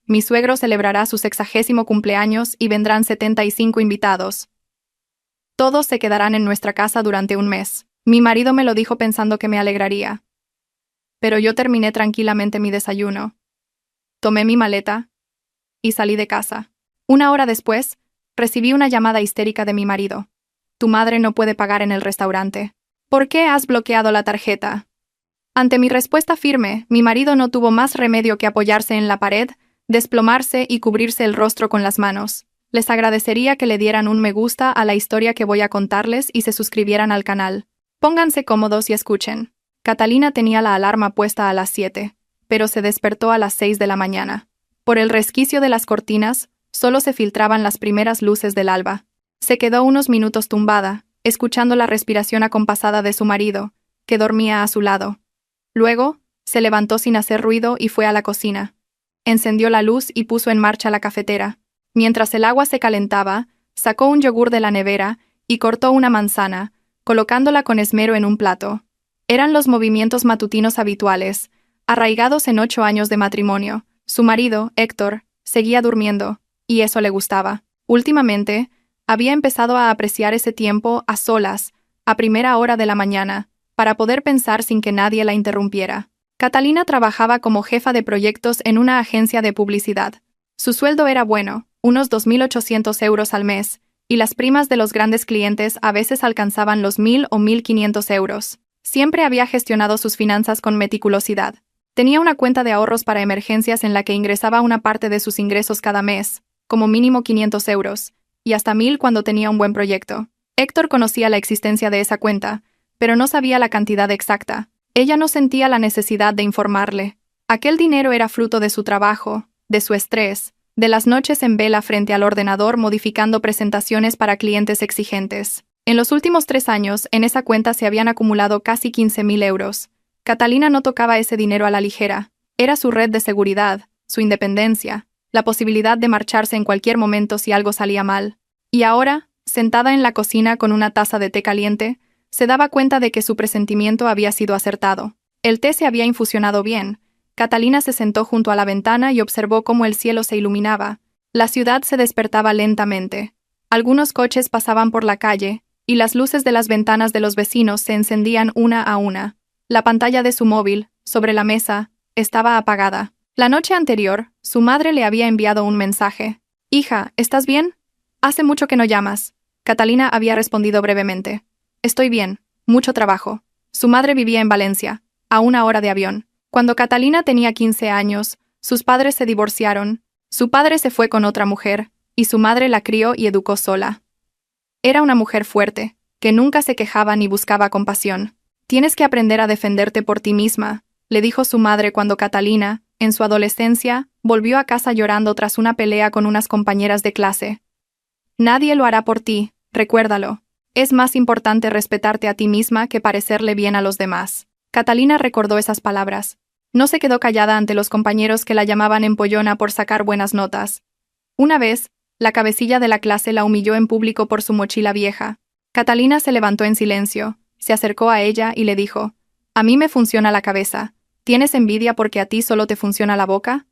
Mi suegro celebrará su 60º cumpleaños y vendrán 75 invitados. Todos se quedarán en nuestra casa durante un mes. Mi marido me lo dijo pensando que me alegraría. Pero yo terminé tranquilamente mi desayuno. Tomé mi maleta y salí de casa. Una hora después, recibí una llamada histérica de mi marido. Tu madre no puede pagar en el restaurante. ¿Por qué has bloqueado la tarjeta? Ante mi respuesta firme, mi marido no tuvo más remedio que apoyarse en la pared, desplomarse y cubrirse el rostro con las manos. Les agradecería que le dieran un me gusta a la historia que voy a contarles y se suscribieran al canal. Pónganse cómodos y escuchen. Catalina tenía la alarma puesta a las 7, pero se despertó a las 6 de la mañana. Por el resquicio de las cortinas, solo se filtraban las primeras luces del alba. Se quedó unos minutos tumbada, escuchando la respiración acompasada de su marido, que dormía a su lado. Luego, se levantó sin hacer ruido y fue a la cocina. Encendió la luz y puso en marcha la cafetera. Mientras el agua se calentaba, sacó un yogur de la nevera y cortó una manzana, colocándola con esmero en un plato. Eran los movimientos matutinos habituales, arraigados en 8 años de matrimonio. Su marido, Héctor, seguía durmiendo, y eso le gustaba. Últimamente, había empezado a apreciar ese tiempo a solas, a primera hora de la mañana, para poder pensar sin que nadie la interrumpiera. Catalina trabajaba como jefa de proyectos en una agencia de publicidad. Su sueldo era bueno, unos 2.800 euros al mes, y las primas de los grandes clientes a veces alcanzaban los 1.000 o 1.500 euros. Siempre había gestionado sus finanzas con meticulosidad. Tenía una cuenta de ahorros para emergencias en la que ingresaba una parte de sus ingresos cada mes, como mínimo 500 euros, y hasta 1.000 cuando tenía un buen proyecto. Héctor conocía la existencia de esa cuenta, pero no sabía la cantidad exacta. Ella no sentía la necesidad de informarle. Aquel dinero era fruto de su trabajo, de su estrés, de las noches en vela frente al ordenador modificando presentaciones para clientes exigentes. En los últimos 3 años, en esa cuenta se habían acumulado casi 15.000 euros. Catalina no tocaba ese dinero a la ligera. Era su red de seguridad, su independencia, la posibilidad de marcharse en cualquier momento si algo salía mal. Y ahora, sentada en la cocina con una taza de té caliente, se daba cuenta de que su presentimiento había sido acertado. El té se había infusionado bien. Catalina se sentó junto a la ventana y observó cómo el cielo se iluminaba. La ciudad se despertaba lentamente. Algunos coches pasaban por la calle, y las luces de las ventanas de los vecinos se encendían una a una. La pantalla de su móvil, sobre la mesa, estaba apagada. La noche anterior, su madre le había enviado un mensaje. «Hija, ¿estás bien? Hace mucho que no llamas». Catalina había respondido brevemente. «Estoy bien, mucho trabajo». Su madre vivía en Valencia, a 1 hora de avión. Cuando Catalina tenía 15 años, sus padres se divorciaron. Su padre se fue con otra mujer, y su madre la crió y educó sola. Era una mujer fuerte, que nunca se quejaba ni buscaba compasión. «Tienes que aprender a defenderte por ti misma», le dijo su madre cuando Catalina, en su adolescencia, volvió a casa llorando tras una pelea con unas compañeras de clase. «Nadie lo hará por ti, recuérdalo. Es más importante respetarte a ti misma que parecerle bien a los demás». Catalina recordó esas palabras. No se quedó callada ante los compañeros que la llamaban empollona por sacar buenas notas. Una vez, la cabecilla de la clase la humilló en público por su mochila vieja. Catalina se levantó en silencio, se acercó a ella y le dijo: «A mí me funciona la cabeza. ¿Tienes envidia porque a ti solo te funciona la boca?».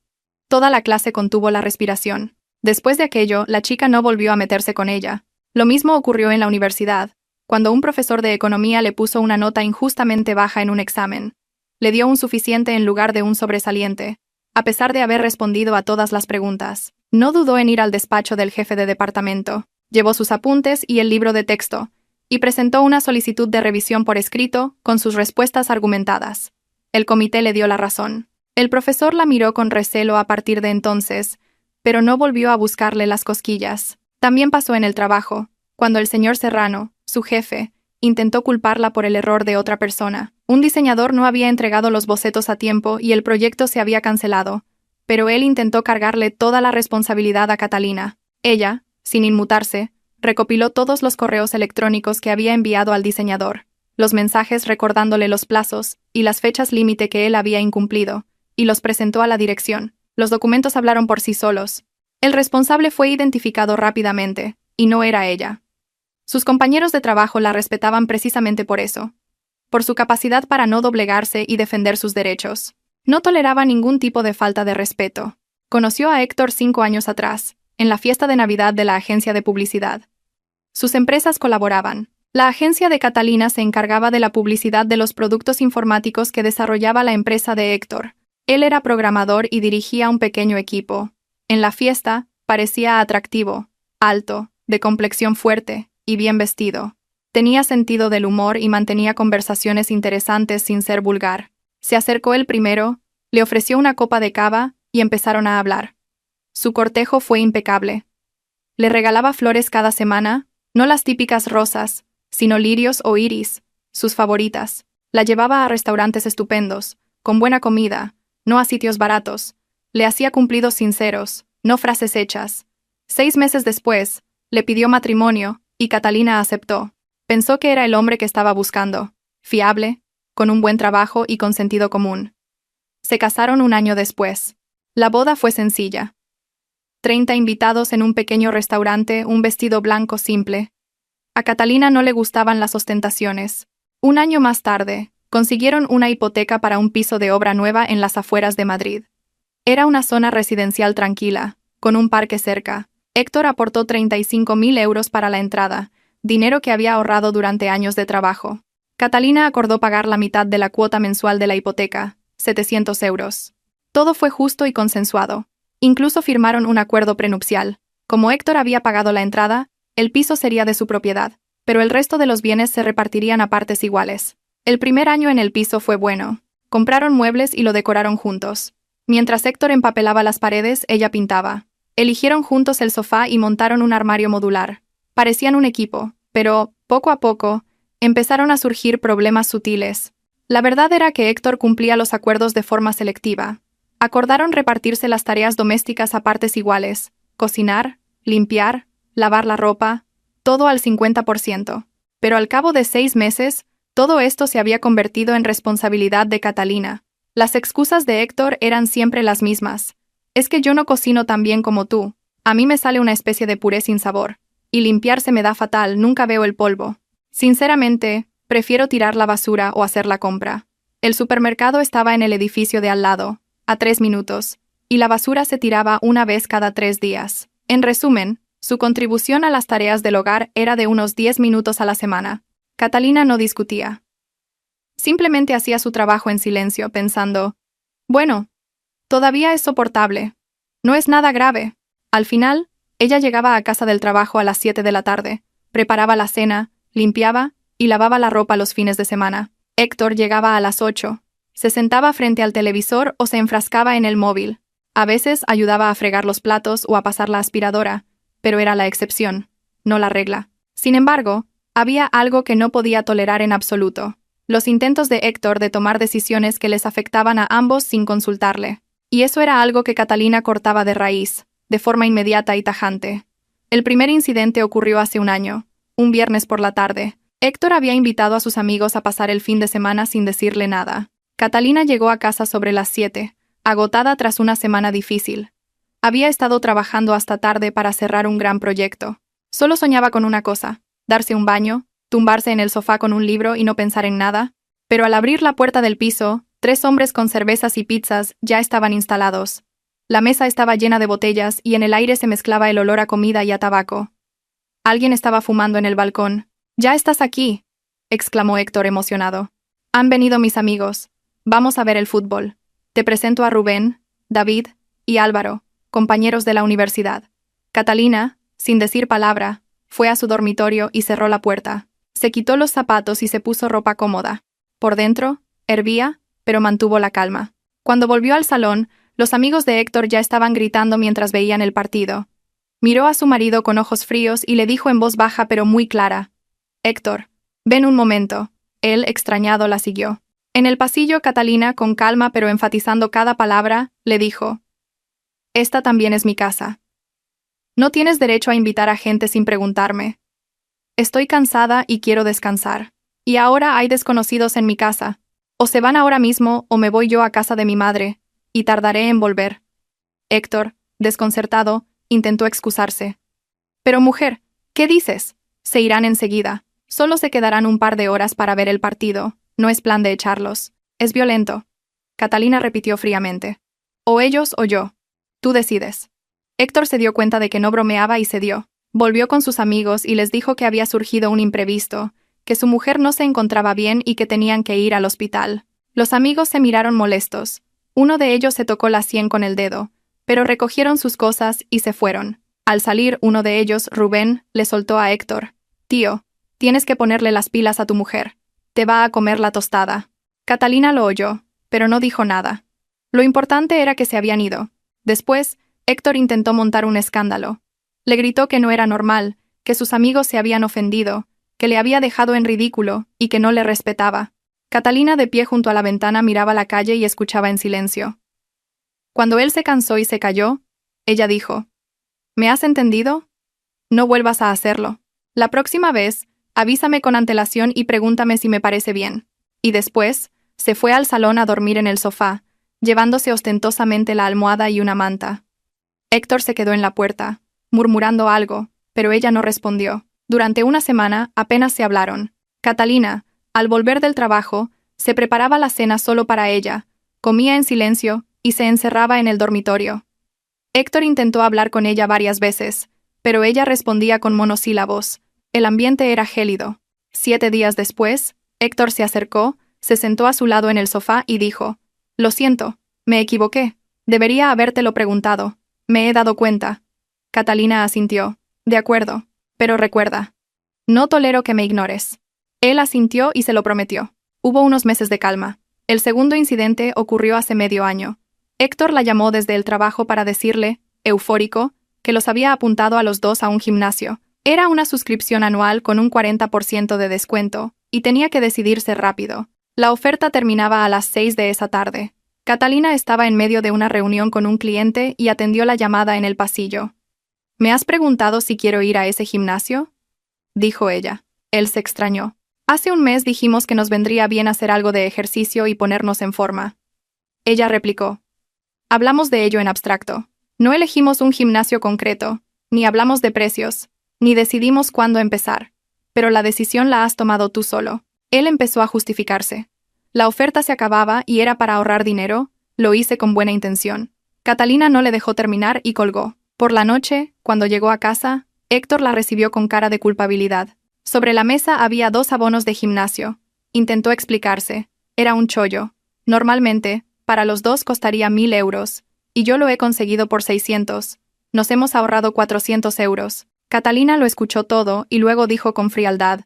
Toda la clase contuvo la respiración. Después de aquello, la chica no volvió a meterse con ella. Lo mismo ocurrió en la universidad, cuando un profesor de economía le puso una nota injustamente baja en un examen. Le dio un suficiente en lugar de un sobresaliente, a pesar de haber respondido a todas las preguntas. No dudó en ir al despacho del jefe de departamento. Llevó sus apuntes y el libro de texto, y presentó una solicitud de revisión por escrito, con sus respuestas argumentadas. El comité le dio la razón. El profesor la miró con recelo a partir de entonces, pero no volvió a buscarle las cosquillas. También pasó en el trabajo, cuando el señor Serrano, su jefe, intentó culparla por el error de otra persona. Un diseñador no había entregado los bocetos a tiempo y el proyecto se había cancelado, pero él intentó cargarle toda la responsabilidad a Catalina. Ella, sin inmutarse, recopiló todos los correos electrónicos que había enviado al diseñador, los mensajes recordándole los plazos y las fechas límite que él había incumplido, y los presentó a la dirección. Los documentos hablaron por sí solos. El responsable fue identificado rápidamente, y no era ella. Sus compañeros de trabajo la respetaban precisamente por eso, por su capacidad para no doblegarse y defender sus derechos. No toleraba ningún tipo de falta de respeto. Conoció a Héctor 5 años atrás, en la fiesta de Navidad de la agencia de publicidad. Sus empresas colaboraban. La agencia de Catalina se encargaba de la publicidad de los productos informáticos que desarrollaba la empresa de Héctor. Él era programador y dirigía un pequeño equipo. En la fiesta, parecía atractivo, alto, de complexión fuerte y bien vestido. Tenía sentido del humor y mantenía conversaciones interesantes sin ser vulgar. Se acercó él primero, le ofreció una copa de cava y empezaron a hablar. Su cortejo fue impecable. Le regalaba flores cada semana, no las típicas rosas, sino lirios o iris, sus favoritas. La llevaba a restaurantes estupendos, con buena comida, no a sitios baratos. Le hacía cumplidos sinceros, no frases hechas. 6 meses después, le pidió matrimonio, y Catalina aceptó. Pensó que era el hombre que estaba buscando, fiable, con un buen trabajo y con sentido común. Se casaron un año después. La boda fue sencilla. 30 invitados en un pequeño restaurante, un vestido blanco simple. A Catalina no le gustaban las ostentaciones. Un año más tarde, consiguieron una hipoteca para un piso de obra nueva en las afueras de Madrid. Era una zona residencial tranquila, con un parque cerca. Héctor aportó 35.000 euros para la entrada, dinero que había ahorrado durante años de trabajo. Catalina acordó pagar la mitad de la cuota mensual de la hipoteca, 700 euros. Todo fue justo y consensuado. Incluso firmaron un acuerdo prenupcial. Como Héctor había pagado la entrada, el piso sería de su propiedad, pero el resto de los bienes se repartirían a partes iguales. El primer año en el piso fue bueno. Compraron muebles y lo decoraron juntos. Mientras Héctor empapelaba las paredes, ella pintaba. Eligieron juntos el sofá y montaron un armario modular. Parecían un equipo, pero, poco a poco, empezaron a surgir problemas sutiles. La verdad era que Héctor cumplía los acuerdos de forma selectiva. Acordaron repartirse las tareas domésticas a partes iguales: cocinar, limpiar, lavar la ropa, todo al 50%. Pero al cabo de 6 meses, todo esto se había convertido en responsabilidad de Catalina. Las excusas de Héctor eran siempre las mismas. Es que yo no cocino tan bien como tú, a mí me sale una especie de puré sin sabor, y limpiar se me da fatal, nunca veo el polvo. Sinceramente, prefiero tirar la basura o hacer la compra. El supermercado estaba en el edificio de al lado, a 3 minutos, y la basura se tiraba una vez cada 3 días. En resumen, su contribución a las tareas del hogar era de unos 10 minutos a la semana. Catalina no discutía. Simplemente hacía su trabajo en silencio, pensando, bueno, todavía es soportable. No es nada grave. Al final, ella llegaba a casa del trabajo a las 7 de la tarde, preparaba la cena, limpiaba y lavaba la ropa los fines de semana. Héctor llegaba a las 8. Se sentaba frente al televisor o se enfrascaba en el móvil. A veces ayudaba a fregar los platos o a pasar la aspiradora, pero era la excepción, no la regla. Sin embargo, había algo que no podía tolerar en absoluto: los intentos de Héctor de tomar decisiones que les afectaban a ambos sin consultarle. Y eso era algo que Catalina cortaba de raíz, de forma inmediata y tajante. El primer incidente ocurrió hace un año, un viernes por la tarde. Héctor había invitado a sus amigos a pasar el fin de semana sin decirle nada. Catalina llegó a casa sobre las 7, agotada tras una semana difícil. Había estado trabajando hasta tarde para cerrar un gran proyecto. Solo soñaba con una cosa: darse un baño, tumbarse en el sofá con un libro y no pensar en nada. Pero al abrir la puerta del piso, 3 hombres con cervezas y pizzas ya estaban instalados. La mesa estaba llena de botellas y en el aire se mezclaba el olor a comida y a tabaco. Alguien estaba fumando en el balcón. «¡Ya estás aquí!», exclamó Héctor emocionado. «Han venido mis amigos. Vamos a ver el fútbol. Te presento a Rubén, David y Álvaro, compañeros de la universidad». Catalina, sin decir palabra, fue a su dormitorio y cerró la puerta. Se quitó los zapatos y se puso ropa cómoda. Por dentro, hervía, pero mantuvo la calma. Cuando volvió al salón, los amigos de Héctor ya estaban gritando mientras veían el partido. Miró a su marido con ojos fríos y le dijo en voz baja pero muy clara: «Héctor, ven un momento». Él, extrañado, la siguió. En el pasillo, Catalina, con calma pero enfatizando cada palabra, le dijo: «Esta también es mi casa. No tienes derecho a invitar a gente sin preguntarme. Estoy cansada y quiero descansar. Y ahora hay desconocidos en mi casa. O se van ahora mismo o me voy yo a casa de mi madre, y tardaré en volver». Héctor, desconcertado, intentó excusarse. «Pero mujer, ¿qué dices? Se irán enseguida. Solo se quedarán un par de horas para ver el partido. No es plan de echarlos. Es violento». Catalina repitió fríamente: «O ellos o yo». Tú decides. Héctor se dio cuenta de que no bromeaba y cedió. Volvió con sus amigos y les dijo que había surgido un imprevisto, que su mujer no se encontraba bien y que tenían que ir al hospital. Los amigos se miraron molestos. Uno de ellos se tocó la sien con el dedo, pero recogieron sus cosas y se fueron. Al salir, uno de ellos, Rubén, le soltó a Héctor: «Tío, tienes que ponerle las pilas a tu mujer. Te va a comer la tostada». Catalina lo oyó, pero no dijo nada. Lo importante era que se habían ido. Después, Héctor intentó montar un escándalo. Le gritó que no era normal, que sus amigos se habían ofendido, que le había dejado en ridículo y que no le respetaba. Catalina, de pie junto a la ventana, miraba la calle y escuchaba en silencio. Cuando él se cansó y se calló, ella dijo: «¿Me has entendido? No vuelvas a hacerlo. La próxima vez, avísame con antelación y pregúntame si me parece bien». Y después, se fue al salón a dormir en el sofá, llevándose ostentosamente la almohada y una manta. Héctor se quedó en la puerta, murmurando algo, pero ella no respondió. Durante una semana apenas se hablaron. Catalina, al volver del trabajo, se preparaba la cena solo para ella, comía en silencio y se encerraba en el dormitorio. Héctor intentó hablar con ella varias veces, pero ella respondía con monosílabos. El ambiente era gélido. 7 días después, Héctor se acercó, se sentó a su lado en el sofá y dijo: «Lo siento, me equivoqué. Debería habértelo preguntado. Me he dado cuenta». Catalina asintió. «De acuerdo, pero recuerda, no tolero que me ignores». Él asintió y se lo prometió. Hubo unos meses de calma. El segundo incidente ocurrió hace medio año. Héctor la llamó desde el trabajo para decirle, eufórico, que los había apuntado a los dos a un gimnasio. Era una suscripción anual con un 40% de descuento, y tenía que decidirse rápido. La oferta terminaba a las 6 de esa tarde. Catalina estaba en medio de una reunión con un cliente y atendió la llamada en el pasillo. «¿Me has preguntado si quiero ir a ese gimnasio?», dijo ella. Él se extrañó. «Hace un mes dijimos que nos vendría bien hacer algo de ejercicio y ponernos en forma». Ella replicó: «Hablamos de ello en abstracto. No elegimos un gimnasio concreto, ni hablamos de precios, ni decidimos cuándo empezar. Pero la decisión la has tomado tú solo». Él empezó a justificarse. La oferta se acababa y era para ahorrar dinero, lo hice con buena intención. Catalina no le dejó terminar y colgó. Por la noche, cuando llegó a casa, Héctor la recibió con cara de culpabilidad. Sobre la mesa había 2 abonos de gimnasio. Intentó explicarse. Era un chollo. Normalmente, para los dos costaría 1.000 euros, y yo lo he conseguido por 600. Nos hemos ahorrado 400 euros. Catalina lo escuchó todo y luego dijo con frialdad: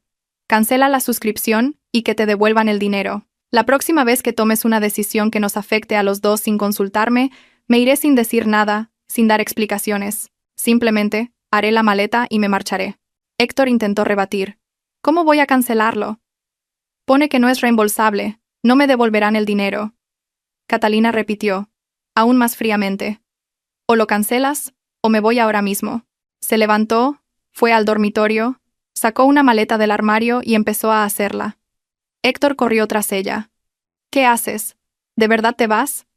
«Cancela la suscripción y que te devuelvan el dinero. La próxima vez que tomes una decisión que nos afecte a los dos sin consultarme, me iré sin decir nada, sin dar explicaciones. Simplemente, haré la maleta y me marcharé». Héctor intentó rebatir. «¿Cómo voy a cancelarlo? Pone que no es reembolsable, no me devolverán el dinero». Catalina repitió, aún más fríamente: «O lo cancelas, o me voy ahora mismo». Se levantó, fue al dormitorio, sacó una maleta del armario y empezó a hacerla. Héctor corrió tras ella. «¿Qué haces? ¿De verdad te vas?».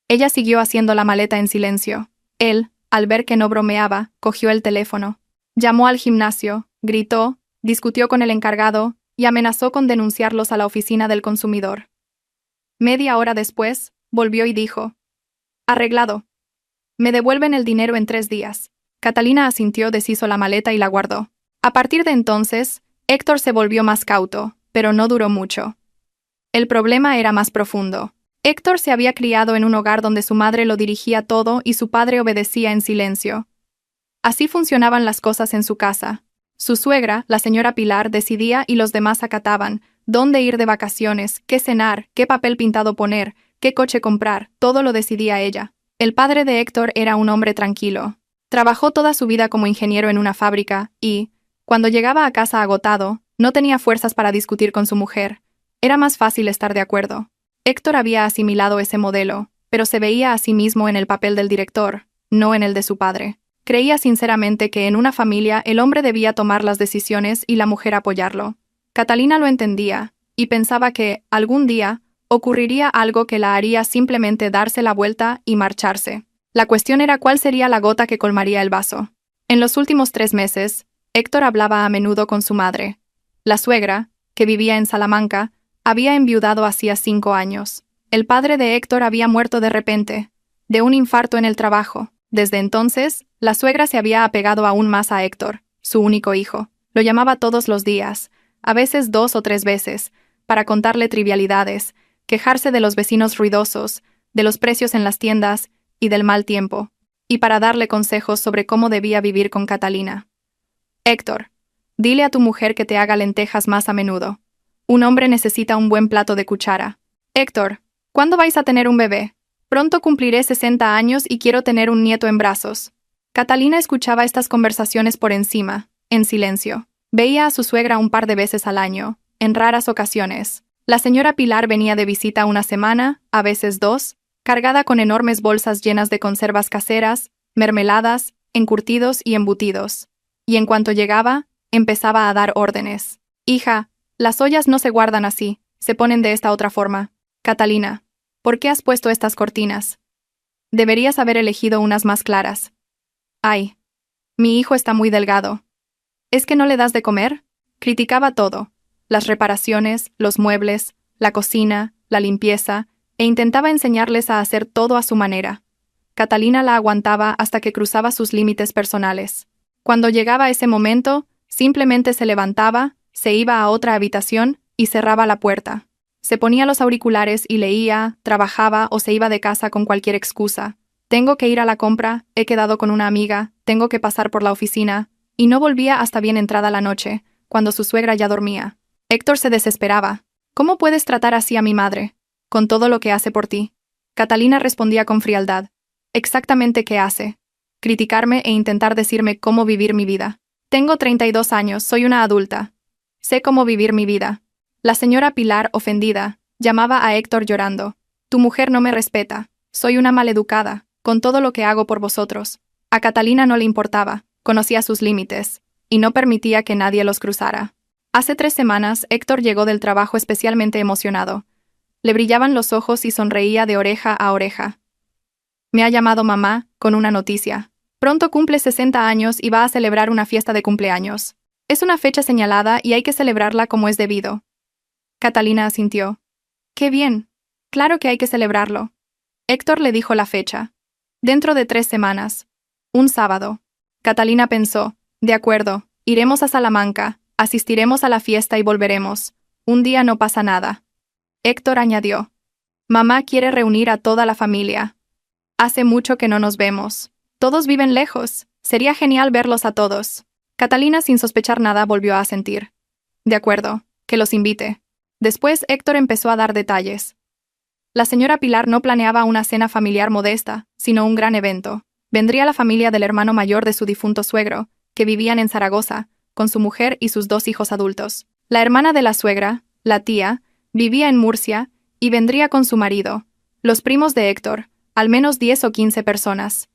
Ella siguió haciendo la maleta en silencio. Él, al ver que no bromeaba, cogió el teléfono. Llamó al gimnasio, gritó, discutió con el encargado y amenazó con denunciarlos a la oficina del consumidor. Media hora después, volvió y dijo: «Arreglado. Me devuelven el dinero en 3 días». Catalina asintió, deshizo la maleta y la guardó. A partir de entonces, Héctor se volvió más cauto, pero no duró mucho. El problema era más profundo. Héctor se había criado en un hogar donde su madre lo dirigía todo y su padre obedecía en silencio. Así funcionaban las cosas en su casa. Su suegra, la señora Pilar, decidía y los demás acataban: dónde ir de vacaciones, qué cenar, qué papel pintado poner, qué coche comprar, todo lo decidía ella. El padre de Héctor era un hombre tranquilo. Trabajó toda su vida como ingeniero en una fábrica y, cuando llegaba a casa agotado, no tenía fuerzas para discutir con su mujer. Era más fácil estar de acuerdo. Héctor había asimilado ese modelo, pero se veía a sí mismo en el papel del director, no en el de su padre. Creía sinceramente que en una familia el hombre debía tomar las decisiones y la mujer apoyarlo. Catalina lo entendía, y pensaba que, algún día, ocurriría algo que la haría simplemente darse la vuelta y marcharse. La cuestión era cuál sería la gota que colmaría el vaso. En los últimos 3 meses, Héctor hablaba a menudo con su madre. La suegra, que vivía en Salamanca, había enviudado hacía 5 años. El padre de Héctor había muerto de repente, de un infarto en el trabajo. Desde entonces, la suegra se había apegado aún más a Héctor, su único hijo. Lo llamaba todos los días, a veces 2 o 3 veces, para contarle trivialidades, quejarse de los vecinos ruidosos, de los precios en las tiendas y del mal tiempo, y para darle consejos sobre cómo debía vivir con Catalina. Héctor, dile a tu mujer que te haga lentejas más a menudo. Un hombre necesita un buen plato de cuchara. Héctor, ¿cuándo vais a tener un bebé? Pronto cumpliré 60 años y quiero tener un nieto en brazos. Catalina escuchaba estas conversaciones por encima, en silencio. Veía a su suegra un par de veces al año, en raras ocasiones. La señora Pilar venía de visita una semana, a veces 2, cargada con enormes bolsas llenas de conservas caseras, mermeladas, encurtidos y embutidos. Y en cuanto llegaba, empezaba a dar órdenes. Hija, las ollas no se guardan así, se ponen de esta otra forma. Catalina, ¿por qué has puesto estas cortinas? Deberías haber elegido unas más claras. Ay, mi hijo está muy delgado. ¿Es que no le das de comer? Criticaba todo, las reparaciones, los muebles, la cocina, la limpieza, e intentaba enseñarles a hacer todo a su manera. Catalina la aguantaba hasta que cruzaba sus límites personales. Cuando llegaba ese momento, simplemente se levantaba, se iba a otra habitación y cerraba la puerta. Se ponía los auriculares y leía, trabajaba o se iba de casa con cualquier excusa. Tengo que ir a la compra, he quedado con una amiga, tengo que pasar por la oficina, y no volvía hasta bien entrada la noche, cuando su suegra ya dormía. Héctor se desesperaba. ¿Cómo puedes tratar así a mi madre? Con todo lo que hace por ti. Catalina respondía con frialdad. ¿Exactamente qué hace? Criticarme e intentar decirme cómo vivir mi vida. Tengo 32 años, soy una adulta. Sé cómo vivir mi vida. La señora Pilar, ofendida, llamaba a Héctor llorando. Tu mujer no me respeta. Soy una maleducada, con todo lo que hago por vosotros. A Catalina no le importaba, conocía sus límites, y no permitía que nadie los cruzara. Hace 3 semanas, Héctor llegó del trabajo especialmente emocionado. Le brillaban los ojos y sonreía de oreja a oreja. Me ha llamado mamá, con una noticia. Pronto cumple 60 años y va a celebrar una fiesta de cumpleaños. Es una fecha señalada y hay que celebrarla como es debido. Catalina asintió. ¡Qué bien! Claro que hay que celebrarlo. Héctor le dijo la fecha. Dentro de 3 semanas. Un sábado. Catalina pensó. De acuerdo, iremos a Salamanca, asistiremos a la fiesta y volveremos. Un día no pasa nada. Héctor añadió. Mamá quiere reunir a toda la familia. Hace mucho que no nos vemos. Todos viven lejos. Sería genial verlos a todos. Catalina, sin sospechar nada, volvió a asentir. De acuerdo, que los invite. Después Héctor empezó a dar detalles. La señora Pilar no planeaba una cena familiar modesta, sino un gran evento. Vendría la familia del hermano mayor de su difunto suegro, que vivían en Zaragoza, con su mujer y sus 2 hijos adultos. La hermana de la suegra, la tía, vivía en Murcia, y vendría con su marido. Los primos de Héctor, al menos 10 o 15 personas.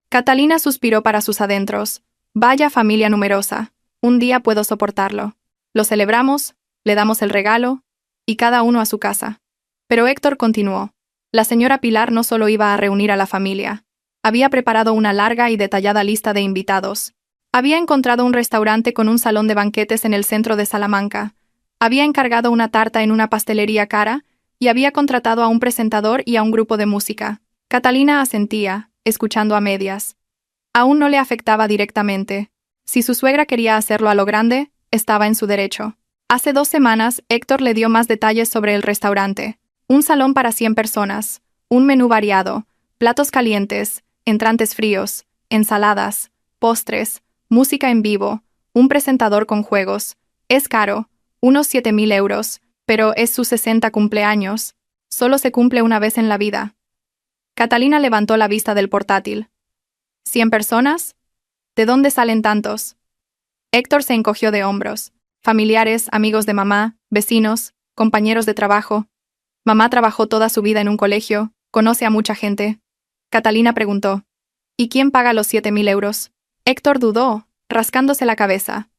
Catalina suspiró para sus adentros. Vaya familia numerosa. Un día puedo soportarlo. Lo celebramos, le damos el regalo, y cada uno a su casa. Pero Héctor continuó. La señora Pilar no solo iba a reunir a la familia. Había preparado una larga y detallada lista de invitados. Había encontrado un restaurante con un salón de banquetes en el centro de Salamanca. Había encargado una tarta en una pastelería cara y había contratado a un presentador y a un grupo de música. Catalina asentía, escuchando a medias. Aún no le afectaba directamente. Si su suegra quería hacerlo a lo grande, estaba en su derecho. Hace 2 semanas, Héctor le dio más detalles sobre el restaurante. Un salón para 100 personas, un menú variado, platos calientes, entrantes fríos, ensaladas, postres, música en vivo, un presentador con juegos. Es caro, unos 7.000 euros, pero es su 60 cumpleaños. Solo se cumple una vez en la vida. Catalina levantó la vista del portátil. ¿100 personas? ¿De dónde salen tantos? Héctor se encogió de hombros. Familiares, amigos de mamá, vecinos, compañeros de trabajo. Mamá trabajó toda su vida en un colegio, conoce a mucha gente. Catalina preguntó. ¿Y quién paga los 7.000 euros? Héctor dudó, rascándose la cabeza.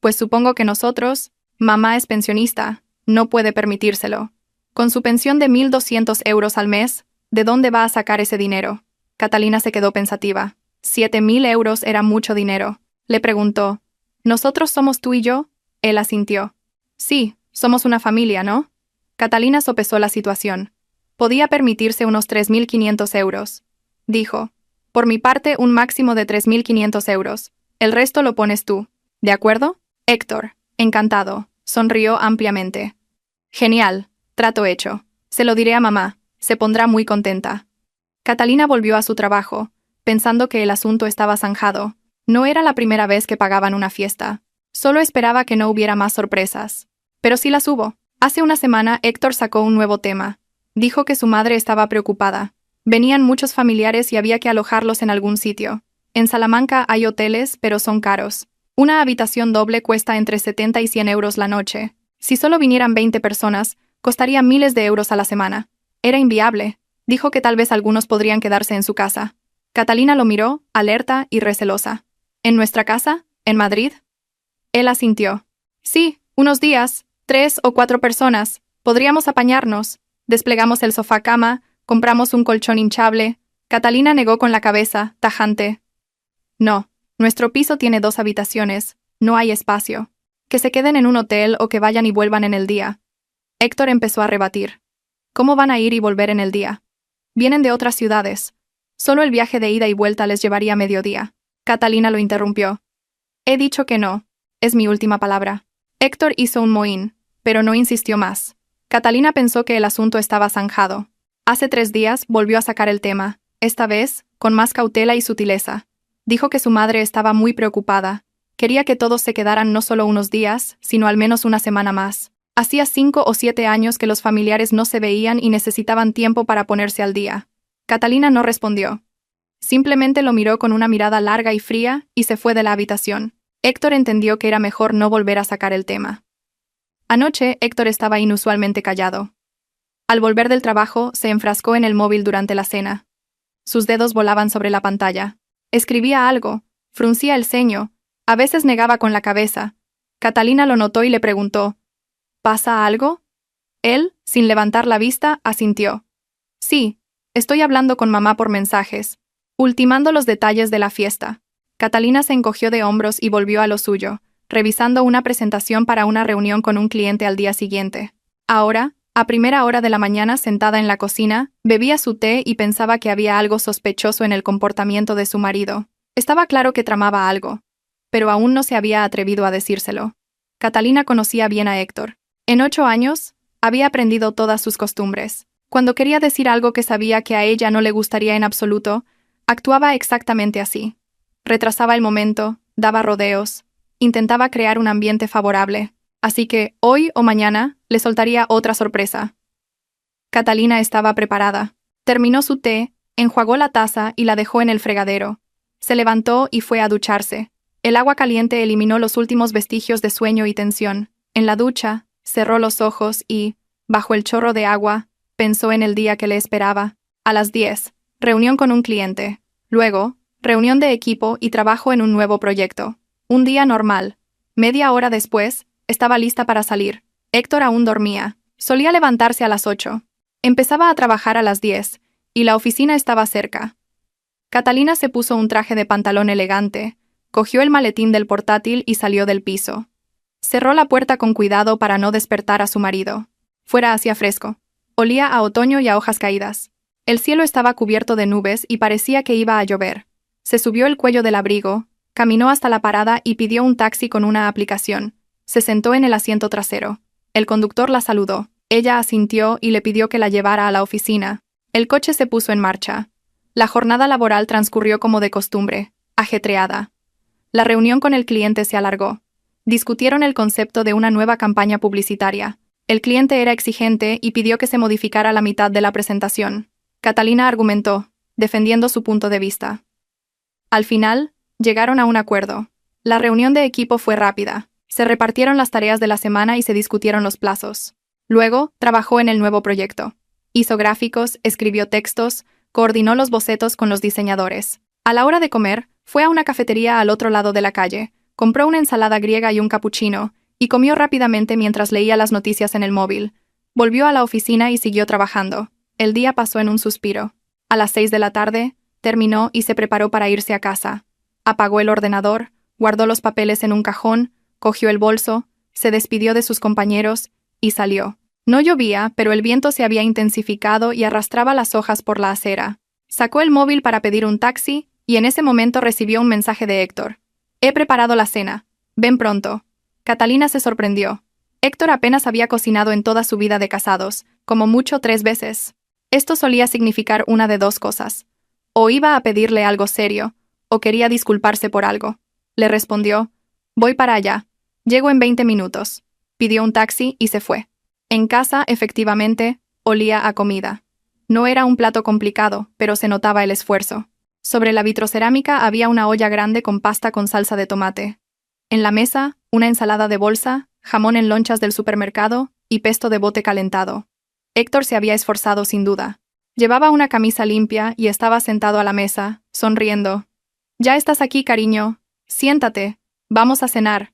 Pues supongo que nosotros, mamá es pensionista, no puede permitírselo. Con su pensión de 1.200 euros al mes, ¿de dónde va a sacar ese dinero? Catalina se quedó pensativa. 7.000 euros era mucho dinero. Le preguntó. ¿Nosotros somos tú y yo? Él asintió. Sí, somos una familia, ¿no? Catalina sopesó la situación. Podía permitirse unos 3.500 euros. Dijo. Por mi parte, un máximo de 3.500 euros. El resto lo pones tú. ¿De acuerdo? Héctor, encantado, sonrió ampliamente. Genial, trato hecho. Se lo diré a mamá, se pondrá muy contenta. Catalina volvió a su trabajo, pensando que el asunto estaba zanjado. No era la primera vez que pagaban una fiesta. Solo esperaba que no hubiera más sorpresas. Pero sí las hubo. Hace una semana Héctor sacó un nuevo tema. Dijo que su madre estaba preocupada. Venían muchos familiares y había que alojarlos en algún sitio. En Salamanca hay hoteles, pero son caros. Una habitación doble cuesta entre 70 y 100 euros la noche. Si solo vinieran 20 personas, costaría miles de euros a la semana. Era inviable. Dijo que tal vez algunos podrían quedarse en su casa. Catalina lo miró, alerta y recelosa. ¿En nuestra casa? ¿En Madrid? Él asintió. Sí, unos días, 3 o 4 personas. Podríamos apañarnos. Desplegamos el sofá-cama, compramos un colchón hinchable. Catalina negó con la cabeza, tajante. No, nuestro piso tiene 2 habitaciones. No hay espacio. Que se queden en un hotel o que vayan y vuelvan en el día. Héctor empezó a rebatir. ¿Cómo van a ir y volver en el día? Vienen de otras ciudades. Solo el viaje de ida y vuelta les llevaría mediodía. Catalina lo interrumpió. He dicho que no. Es mi última palabra. Héctor hizo un mohín, pero no insistió más. Catalina pensó que el asunto estaba zanjado. Hace 3 días volvió a sacar el tema, esta vez, con más cautela y sutileza. Dijo que su madre estaba muy preocupada. Quería que todos se quedaran no solo unos días, sino al menos una semana más. Hacía 5 o 7 años que los familiares no se veían y necesitaban tiempo para ponerse al día. Catalina no respondió. Simplemente lo miró con una mirada larga y fría y se fue de la habitación. Héctor entendió que era mejor no volver a sacar el tema. Anoche, Héctor estaba inusualmente callado. Al volver del trabajo, se enfrascó en el móvil durante la cena. Sus dedos volaban sobre la pantalla. Escribía algo, fruncía el ceño, a veces negaba con la cabeza. Catalina lo notó y le preguntó, ¿pasa algo? Él, sin levantar la vista, asintió. Sí, estoy hablando con mamá por mensajes, ultimando los detalles de la fiesta. Catalina se encogió de hombros y volvió a lo suyo, revisando una presentación para una reunión con un cliente al día siguiente. Ahora, a primera hora de la mañana sentada en la cocina, bebía su té y pensaba que había algo sospechoso en el comportamiento de su marido. Estaba claro que tramaba algo, pero aún no se había atrevido a decírselo. Catalina conocía bien a Héctor. En 8 años, había aprendido todas sus costumbres. Cuando quería decir algo que sabía que a ella no le gustaría en absoluto, actuaba exactamente así. Retrasaba el momento, daba rodeos, intentaba crear un ambiente favorable, así que, hoy o mañana, le soltaría otra sorpresa. Catalina estaba preparada. Terminó su té, enjuagó la taza y la dejó en el fregadero. Se levantó y fue a ducharse. El agua caliente eliminó los últimos vestigios de sueño y tensión. En la ducha, cerró los ojos y, bajo el chorro de agua, pensó en el día que le esperaba. A las 10, reunión con un cliente. Luego, reunión de equipo y trabajo en un nuevo proyecto. Un día normal. Media hora después, estaba lista para salir. Héctor aún dormía. Solía levantarse a las 8. Empezaba a trabajar a las 10, y la oficina estaba cerca. Catalina se puso un traje de pantalón elegante, cogió el maletín del portátil y salió del piso. Cerró la puerta con cuidado para no despertar a su marido. Fuera hacía fresco. Olía a otoño y a hojas caídas. El cielo estaba cubierto de nubes y parecía que iba a llover. Se subió el cuello del abrigo, caminó hasta la parada y pidió un taxi con una aplicación. Se sentó en el asiento trasero. El conductor la saludó. Ella asintió y le pidió que la llevara a la oficina. El coche se puso en marcha. La jornada laboral transcurrió como de costumbre, ajetreada. La reunión con el cliente se alargó. Discutieron el concepto de una nueva campaña publicitaria. El cliente era exigente y pidió que se modificara la mitad de la presentación. Catalina argumentó, defendiendo su punto de vista. Al final, llegaron a un acuerdo. La reunión de equipo fue rápida. Se repartieron las tareas de la semana y se discutieron los plazos. Luego, trabajó en el nuevo proyecto. Hizo gráficos, escribió textos, coordinó los bocetos con los diseñadores. A la hora de comer, fue a una cafetería al otro lado de la calle, compró una ensalada griega y un capuchino, y comió rápidamente mientras leía las noticias en el móvil. Volvió a la oficina y siguió trabajando. El día pasó en un suspiro. A las 6 de la tarde, terminó y se preparó para irse a casa. Apagó el ordenador, guardó los papeles en un cajón, cogió el bolso, se despidió de sus compañeros y salió. No llovía, pero el viento se había intensificado y arrastraba las hojas por la acera. Sacó el móvil para pedir un taxi y en ese momento recibió un mensaje de Héctor. He preparado la cena. Ven pronto. Catalina se sorprendió. Héctor apenas había cocinado en toda su vida de casados, como mucho 3 veces. Esto solía significar una de dos cosas. O iba a pedirle algo serio, o quería disculparse por algo. Le respondió, voy para allá. Llego en 20 minutos. Pidió un taxi y se fue. En casa, efectivamente, olía a comida. No era un plato complicado, pero se notaba el esfuerzo. Sobre la vitrocerámica había una olla grande con pasta con salsa de tomate. En la mesa, una ensalada de bolsa, jamón en lonchas del supermercado y pesto de bote calentado. Héctor se había esforzado sin duda. Llevaba una camisa limpia y estaba sentado a la mesa, sonriendo. Ya estás aquí, cariño. Siéntate. Vamos a cenar.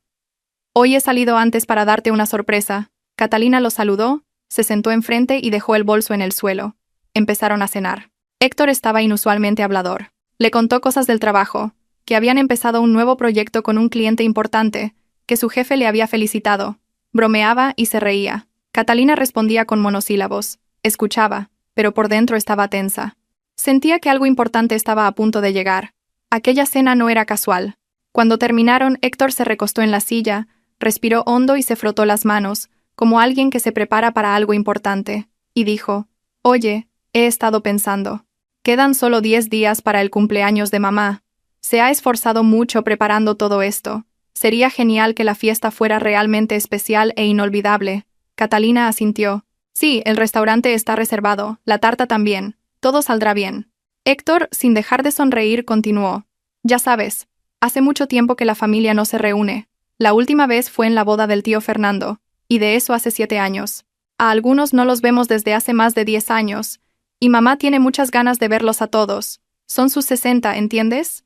Hoy he salido antes para darte una sorpresa. Catalina lo saludó, se sentó enfrente y dejó el bolso en el suelo. Empezaron a cenar. Héctor estaba inusualmente hablador. Le contó cosas del trabajo, que habían empezado un nuevo proyecto con un cliente importante, que su jefe le había felicitado. Bromeaba y se reía. Catalina respondía con monosílabos. Escuchaba, pero por dentro estaba tensa. Sentía que algo importante estaba a punto de llegar. Aquella cena no era casual. Cuando terminaron, Héctor se recostó en la silla, respiró hondo y se frotó las manos, como alguien que se prepara para algo importante, y dijo, «Oye, he estado pensando. Quedan solo 10 días para el cumpleaños de mamá. Se ha esforzado mucho preparando todo esto. Sería genial que la fiesta fuera realmente especial e inolvidable». Catalina asintió. «Sí, el restaurante está reservado, la tarta también. Todo saldrá bien». Héctor, sin dejar de sonreír, continuó. «Ya sabes, hace mucho tiempo que la familia no se reúne. La última vez fue en la boda del tío Fernando, y de eso hace 7 años. A algunos no los vemos desde hace más de 10 años, y mamá tiene muchas ganas de verlos a todos. Son sus 60, ¿entiendes?»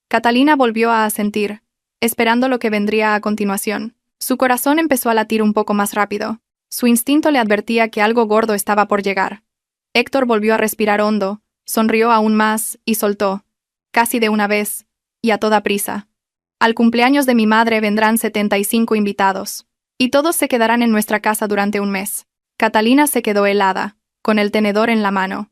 Catalina volvió a asentir, esperando lo que vendría a continuación. Su corazón empezó a latir un poco más rápido. Su instinto le advertía que algo gordo estaba por llegar. Héctor volvió a respirar hondo, sonrió aún más y soltó, casi de una vez, y a toda prisa. «Al cumpleaños de mi madre vendrán 75 invitados. Y todos se quedarán en nuestra casa durante un mes». Catalina se quedó helada, con el tenedor en la mano.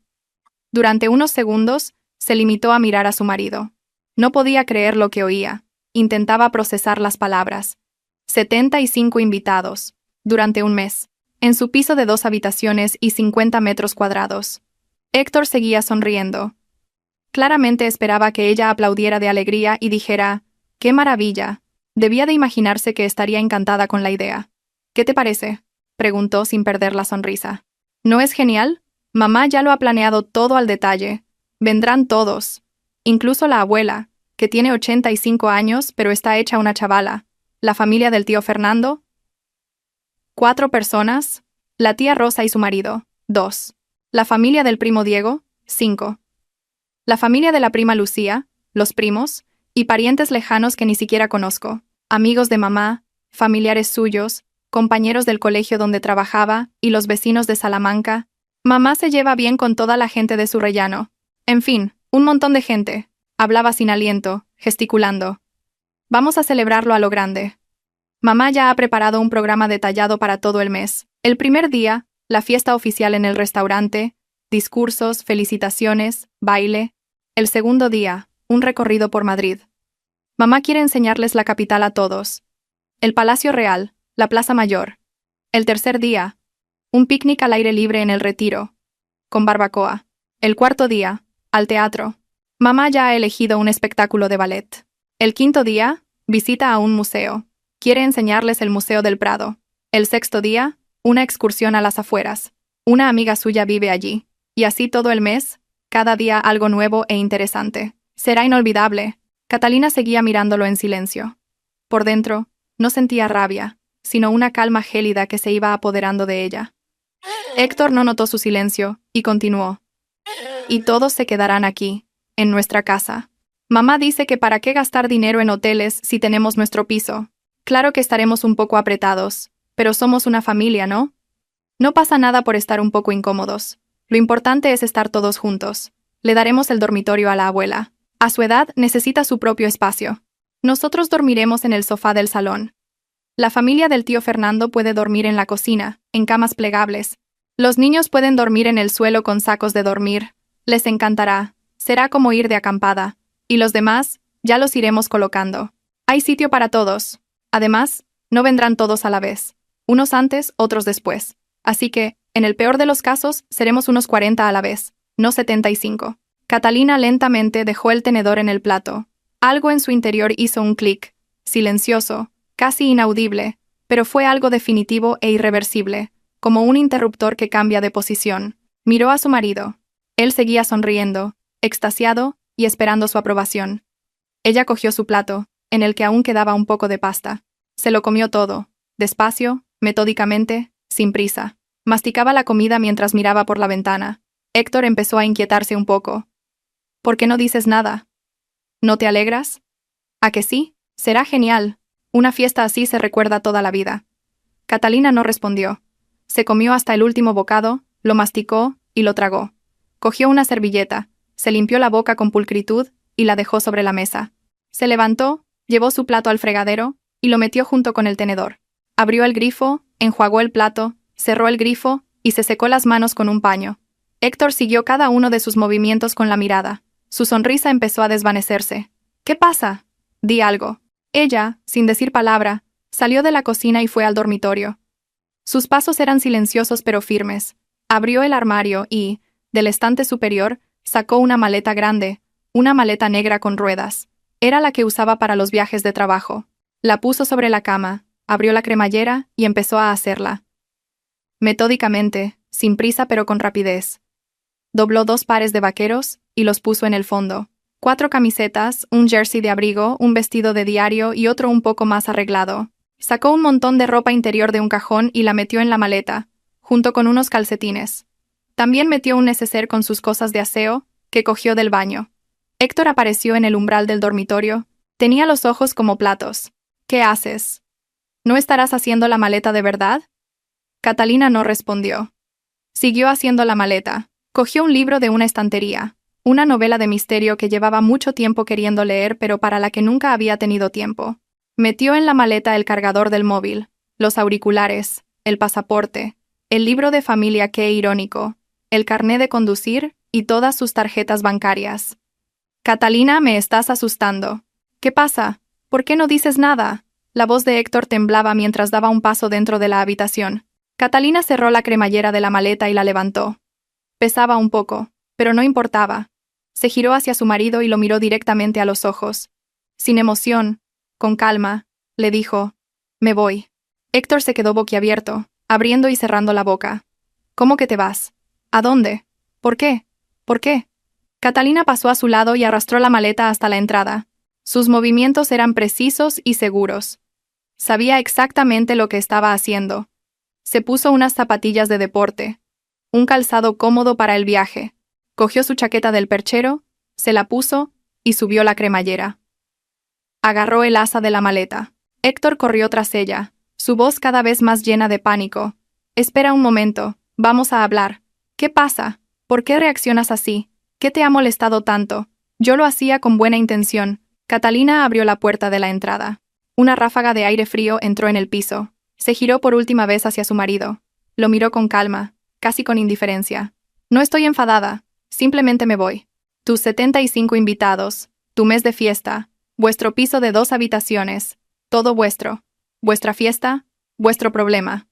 Durante unos segundos, se limitó a mirar a su marido. No podía creer lo que oía. Intentaba procesar las palabras. 75 invitados, durante un mes, en su piso de 2 habitaciones y 50 metros cuadrados. Héctor seguía sonriendo. Claramente esperaba que ella aplaudiera de alegría y dijera, «¡Qué maravilla!». Debía de imaginarse que estaría encantada con la idea. «¿Qué te parece?», preguntó sin perder la sonrisa. «¿No es genial? Mamá ya lo ha planeado todo al detalle. Vendrán todos. Incluso la abuela, que tiene 85 años pero está hecha una chavala. La familia del tío Fernando. 4 personas. La tía Rosa y su marido. 2. La familia del primo Diego. 5. La familia de la prima Lucía, los primos, y parientes lejanos que ni siquiera conozco. Amigos de mamá, familiares suyos, compañeros del colegio donde trabajaba y los vecinos de Salamanca. Mamá se lleva bien con toda la gente de su rellano. En fin, un montón de gente». Hablaba sin aliento, gesticulando. «Vamos a celebrarlo a lo grande. Mamá ya ha preparado un programa detallado para todo el mes. El primer día, la fiesta oficial en el restaurante, discursos, felicitaciones, baile. El segundo día, un recorrido por Madrid. Mamá quiere enseñarles la capital a todos. El Palacio Real, la Plaza Mayor. El tercer día, un picnic al aire libre en el Retiro, con barbacoa. El cuarto día, al teatro. Mamá ya ha elegido un espectáculo de ballet. El quinto día, visita a un museo. Quiere enseñarles el Museo del Prado. El sexto día, una excursión a las afueras. Una amiga suya vive allí. Y así todo el mes, cada día algo nuevo e interesante. Será inolvidable». Catalina seguía mirándolo en silencio. Por dentro, no sentía rabia, sino una calma gélida que se iba apoderando de ella. Héctor no notó su silencio, y continuó. «Y todos se quedarán aquí, en nuestra casa. Mamá dice que para qué gastar dinero en hoteles si tenemos nuestro piso. Claro que estaremos un poco apretados, pero somos una familia, ¿no? No pasa nada por estar un poco incómodos. Lo importante es estar todos juntos. Le daremos el dormitorio a la abuela. A su edad necesita su propio espacio. Nosotros dormiremos en el sofá del salón. La familia del tío Fernando puede dormir en la cocina, en camas plegables. Los niños pueden dormir en el suelo con sacos de dormir. Les encantará. Será como ir de acampada. Y los demás, ya los iremos colocando. Hay sitio para todos. Además, no vendrán todos a la vez. Unos antes, otros después. Así que, en el peor de los casos, seremos unos 40 a la vez, no 75. Catalina lentamente dejó el tenedor en el plato. Algo en su interior hizo un clic, silencioso, casi inaudible, pero fue algo definitivo e irreversible, como un interruptor que cambia de posición. Miró a su marido. Él seguía sonriendo, extasiado y esperando su aprobación. Ella cogió su plato, en el que aún quedaba un poco de pasta. Se lo comió todo, despacio, metódicamente, sin prisa. Masticaba la comida mientras miraba por la ventana. Héctor empezó a inquietarse un poco. ¿Por qué no dices nada? ¿No te alegras? ¿A que sí? Será genial. Una fiesta así se recuerda toda la vida. Catalina no respondió. Se comió hasta el último bocado, lo masticó y lo tragó. Cogió una servilleta, se limpió la boca con pulcritud y la dejó sobre la mesa. Se levantó, llevó su plato al fregadero y lo metió junto con el tenedor. Abrió el grifo, enjuagó el plato, cerró el grifo y se secó las manos con un paño. Héctor siguió cada uno de sus movimientos con la mirada. Su sonrisa empezó a desvanecerse. ¿Qué pasa? Di algo. Ella, sin decir palabra, salió de la cocina y fue al dormitorio. Sus pasos eran silenciosos pero firmes. Abrió el armario y, del estante superior, sacó una maleta grande, una maleta negra con ruedas. Era la que usaba para los viajes de trabajo. La puso sobre la cama, abrió la cremallera y empezó a hacerla. Metódicamente, sin prisa pero con rapidez. Dobló 2 pares de vaqueros y los puso en el fondo. 4 camisetas, un jersey de abrigo, un vestido de diario y otro un poco más arreglado. Sacó un montón de ropa interior de un cajón y la metió en la maleta, junto con unos calcetines. También metió un neceser con sus cosas de aseo, que cogió del baño. Héctor apareció en el umbral del dormitorio. Tenía los ojos como platos. ¿Qué haces? ¿No estarás haciendo la maleta de verdad? Catalina no respondió. Siguió haciendo la maleta. Cogió un libro de una estantería, una novela de misterio que llevaba mucho tiempo queriendo leer pero para la que nunca había tenido tiempo. Metió en la maleta el cargador del móvil, los auriculares, el pasaporte, el libro de familia qué irónico, el carné de conducir y todas sus tarjetas bancarias. Catalina, me estás asustando. ¿Qué pasa? ¿Por qué no dices nada? La voz de Héctor temblaba mientras daba un paso dentro de la habitación. Catalina cerró la cremallera de la maleta y la levantó. Pesaba un poco, pero no importaba. Se giró hacia su marido y lo miró directamente a los ojos. Sin emoción, con calma, le dijo, «Me voy». Héctor se quedó boquiabierto, abriendo y cerrando la boca. «¿Cómo que te vas? ¿A dónde? ¿Por qué? ¿Por qué?» Catalina pasó a su lado y arrastró la maleta hasta la entrada. Sus movimientos eran precisos y seguros. Sabía exactamente lo que estaba haciendo. Se puso unas zapatillas de deporte, un calzado cómodo para el viaje. Cogió su chaqueta del perchero, se la puso y subió la cremallera. Agarró el asa de la maleta. Héctor corrió tras ella, su voz cada vez más llena de pánico. «Espera un momento, vamos a hablar. ¿Qué pasa? ¿Por qué reaccionas así? ¿Qué te ha molestado tanto?» Yo lo hacía con buena intención. Catalina abrió la puerta de la entrada. Una ráfaga de aire frío entró en el piso. Se giró por última vez hacia su marido. Lo miró con calma, casi con indiferencia. «No estoy enfadada, simplemente me voy. Tus 75 invitados, tu mes de fiesta, vuestro piso de 2 habitaciones, todo vuestro. Vuestra fiesta, vuestro problema».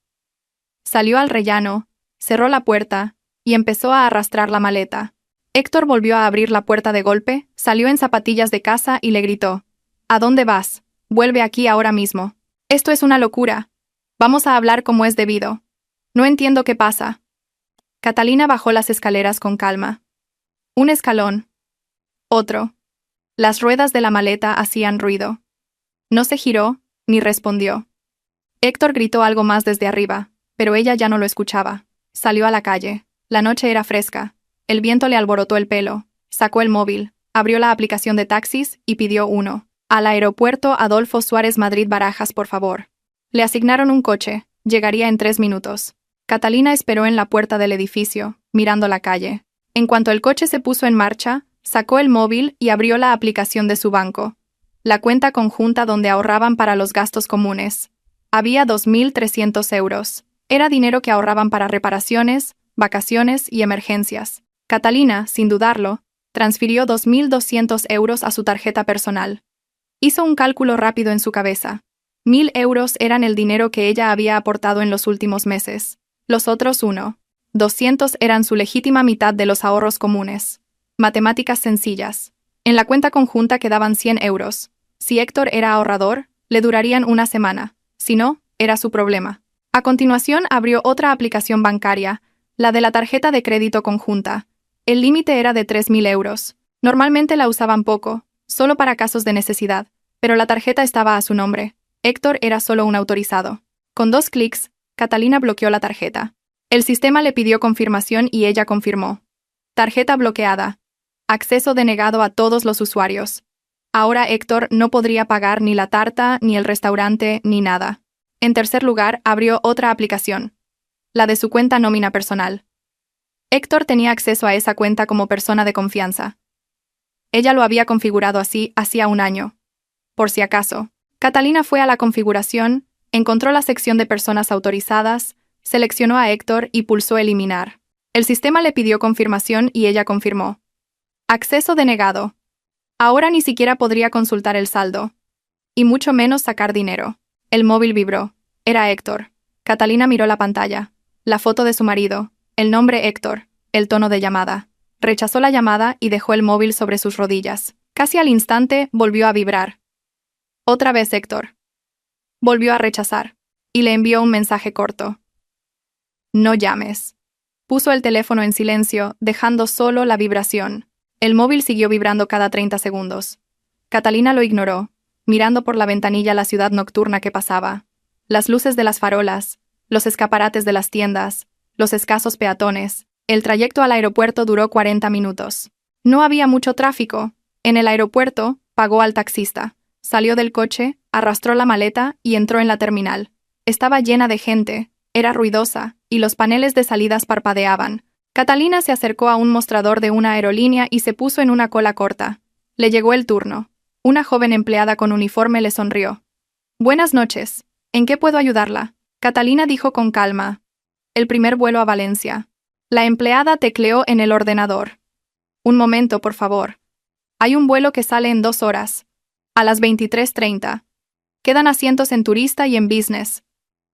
Salió al rellano, cerró la puerta y empezó a arrastrar la maleta. Héctor volvió a abrir la puerta de golpe, salió en zapatillas de casa y le gritó, «¿A dónde vas? Vuelve aquí ahora mismo. Esto es una locura. Vamos a hablar como es debido. No entiendo qué pasa». Catalina bajó las escaleras con calma. Un escalón. Otro. Las ruedas de la maleta hacían ruido. No se giró, ni respondió. Héctor gritó algo más desde arriba, pero ella ya no lo escuchaba. Salió a la calle. La noche era fresca. El viento le alborotó el pelo. Sacó el móvil, abrió la aplicación de taxis y pidió uno. «Al aeropuerto Adolfo Suárez Madrid Barajas, por favor». Le asignaron un coche. Llegaría en 3 minutos. Catalina esperó en la puerta del edificio, mirando la calle. En cuanto el coche se puso en marcha, sacó el móvil y abrió la aplicación de su banco. La cuenta conjunta donde ahorraban para los gastos comunes. Había 2.300 euros. Era dinero que ahorraban para reparaciones, vacaciones y emergencias. Catalina, sin dudarlo, transfirió 2.200 euros a su tarjeta personal. Hizo un cálculo rápido en su cabeza. 1.000 euros eran el dinero que ella había aportado en los últimos meses. Los otros 200 eran su legítima mitad de los ahorros comunes. Matemáticas sencillas. En la cuenta conjunta quedaban 100 euros. Si Héctor era ahorrador, le durarían una semana. Si no, era su problema. A continuación abrió otra aplicación bancaria, la de la tarjeta de crédito conjunta. El límite era de 3.000 euros. Normalmente la usaban poco, solo para casos de necesidad, pero la tarjeta estaba a su nombre. Héctor era solo un autorizado. Con 2 clics, Catalina bloqueó la tarjeta. El sistema le pidió confirmación y ella confirmó. Tarjeta bloqueada. Acceso denegado a todos los usuarios. Ahora Héctor no podría pagar ni la tarta, ni el restaurante, ni nada. En tercer lugar, abrió otra aplicación. La de su cuenta nómina personal. Héctor tenía acceso a esa cuenta como persona de confianza. Ella lo había configurado así hacía un año. Por si acaso, Catalina fue a la configuración, encontró la sección de personas autorizadas, seleccionó a Héctor y pulsó eliminar. El sistema le pidió confirmación y ella confirmó. Acceso denegado. Ahora ni siquiera podría consultar el saldo. Y mucho menos sacar dinero. El móvil vibró. Era Héctor. Catalina miró la pantalla. La foto de su marido. El nombre Héctor. El tono de llamada. Rechazó la llamada y dejó el móvil sobre sus rodillas. Casi al instante volvió a vibrar. Otra vez Héctor. Volvió a rechazar. Y le envió un mensaje corto. No llames. Puso el teléfono en silencio, dejando solo la vibración. El móvil siguió vibrando cada 30 segundos. Catalina lo ignoró, mirando por la ventanilla la ciudad nocturna que pasaba. Las luces de las farolas, los escaparates de las tiendas, los escasos peatones. El trayecto al aeropuerto duró 40 minutos. No había mucho tráfico. En el aeropuerto, pagó al taxista. Salió del coche, arrastró la maleta y entró en la terminal. Estaba llena de gente, era ruidosa, y los paneles de salidas parpadeaban. Catalina se acercó a un mostrador de una aerolínea y se puso en una cola corta. Le llegó el turno. Una joven empleada con uniforme le sonrió. Buenas noches. ¿En qué puedo ayudarla? Catalina dijo con calma. El primer vuelo a Valencia. La empleada tecleó en el ordenador. Un momento, por favor. Hay un vuelo que sale en 2 horas. A las 23:30. Quedan asientos en turista y en business.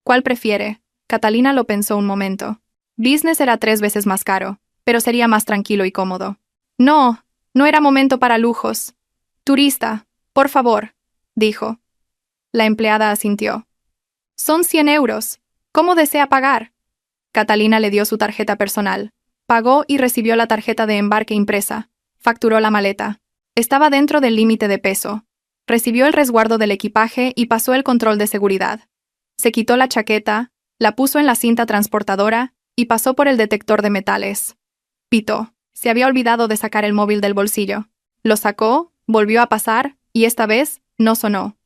¿Cuál prefiere? Catalina lo pensó un momento. Business era 3 veces más caro, pero sería más tranquilo y cómodo. No, no era momento para lujos. Turista, por favor, dijo. La empleada asintió. Son 100 euros. ¿Cómo desea pagar? Catalina le dio su tarjeta personal. Pagó y recibió la tarjeta de embarque impresa. Facturó la maleta. Estaba dentro del límite de peso. Recibió el resguardo del equipaje y pasó el control de seguridad. Se quitó la chaqueta, la puso en la cinta transportadora y pasó por el detector de metales. Pitó. Se había olvidado de sacar el móvil del bolsillo. Lo sacó, volvió a pasar, y esta vez no sonó.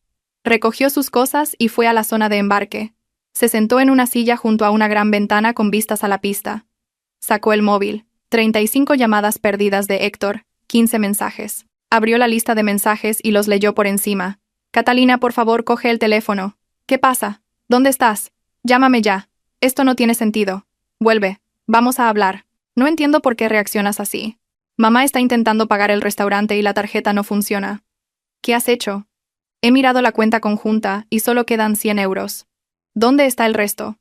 Recogió sus cosas y fue a la zona de embarque. Se sentó en una silla junto a una gran ventana con vistas a la pista. Sacó el móvil. 35 llamadas perdidas de Héctor, 15 mensajes. Abrió la lista de mensajes y los leyó por encima. Catalina, por favor, coge el teléfono. ¿Qué pasa? ¿Dónde estás? Llámame ya. Esto no tiene sentido. Vuelve. Vamos a hablar. No entiendo por qué reaccionas así. Mamá está intentando pagar el restaurante y la tarjeta no funciona. ¿Qué has hecho? He mirado la cuenta conjunta y solo quedan 100 euros. ¿Dónde está el resto?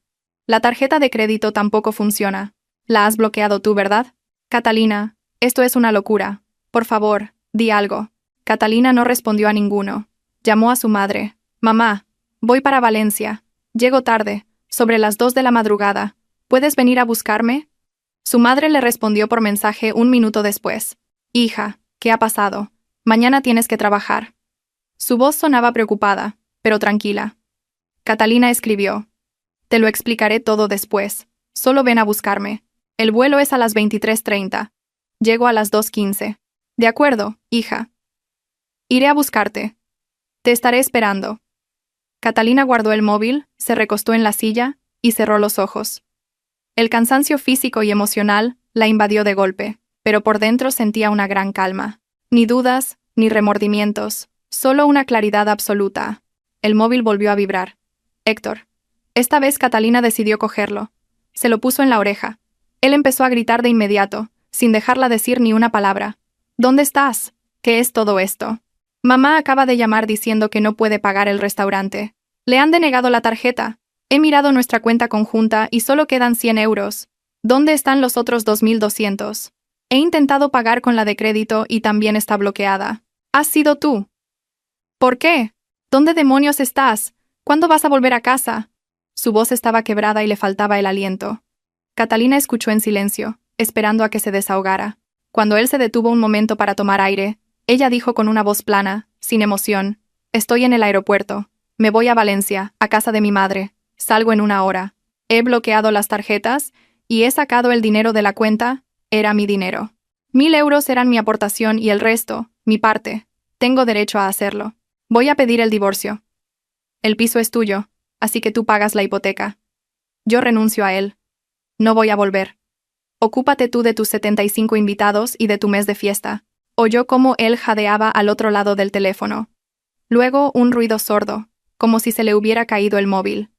La tarjeta de crédito tampoco funciona. La has bloqueado tú, ¿verdad? Catalina, esto es una locura. Por favor, di algo. Catalina no respondió a ninguno. Llamó a su madre. Mamá, voy para Valencia. Llego tarde, sobre las 2 de la madrugada. ¿Puedes venir a buscarme? Su madre le respondió por mensaje un minuto después. Hija, ¿qué ha pasado? Mañana tienes que trabajar. Su voz sonaba preocupada, pero tranquila. Catalina escribió. Te lo explicaré todo después. Solo ven a buscarme. El vuelo es a las 23:30. Llego a las 2:15. De acuerdo, hija. Iré a buscarte. Te estaré esperando. Catalina guardó el móvil, se recostó en la silla y cerró los ojos. El cansancio físico y emocional la invadió de golpe, pero por dentro sentía una gran calma. Ni dudas, ni remordimientos, solo una claridad absoluta. El móvil volvió a vibrar. Héctor. Esta vez Catalina decidió cogerlo. Se lo puso en la oreja. Él empezó a gritar de inmediato. sin dejarla decir ni una palabra. ¿Dónde estás? ¿Qué es todo esto? Mamá acaba de llamar diciendo que no puede pagar el restaurante. Le han denegado la tarjeta. He mirado nuestra cuenta conjunta y solo quedan 100 euros. ¿Dónde están los otros 2.200? He intentado pagar con la de crédito y también está bloqueada. ¿Has sido tú? ¿Por qué? ¿Dónde demonios estás? ¿Cuándo vas a volver a casa? Su voz estaba quebrada y le faltaba el aliento. Catalina escuchó en silencio, esperando a que se desahogara. Cuando él se detuvo un momento para tomar aire, ella dijo con una voz plana, sin emoción: «Estoy en el aeropuerto. Me voy a Valencia, a casa de mi madre. Salgo en 1 hora. He bloqueado las tarjetas y he sacado el dinero de la cuenta. Era mi dinero. 1.000 euros eran mi aportación y el resto, mi parte. Tengo derecho a hacerlo. Voy a pedir el divorcio. El piso es tuyo, así que tú pagas la hipoteca. Yo renuncio a él. No voy a volver. Ocúpate tú de tus 75 invitados y de tu mes de fiesta». Oyó cómo él jadeaba al otro lado del teléfono. Luego un ruido sordo, como si se le hubiera caído el móvil.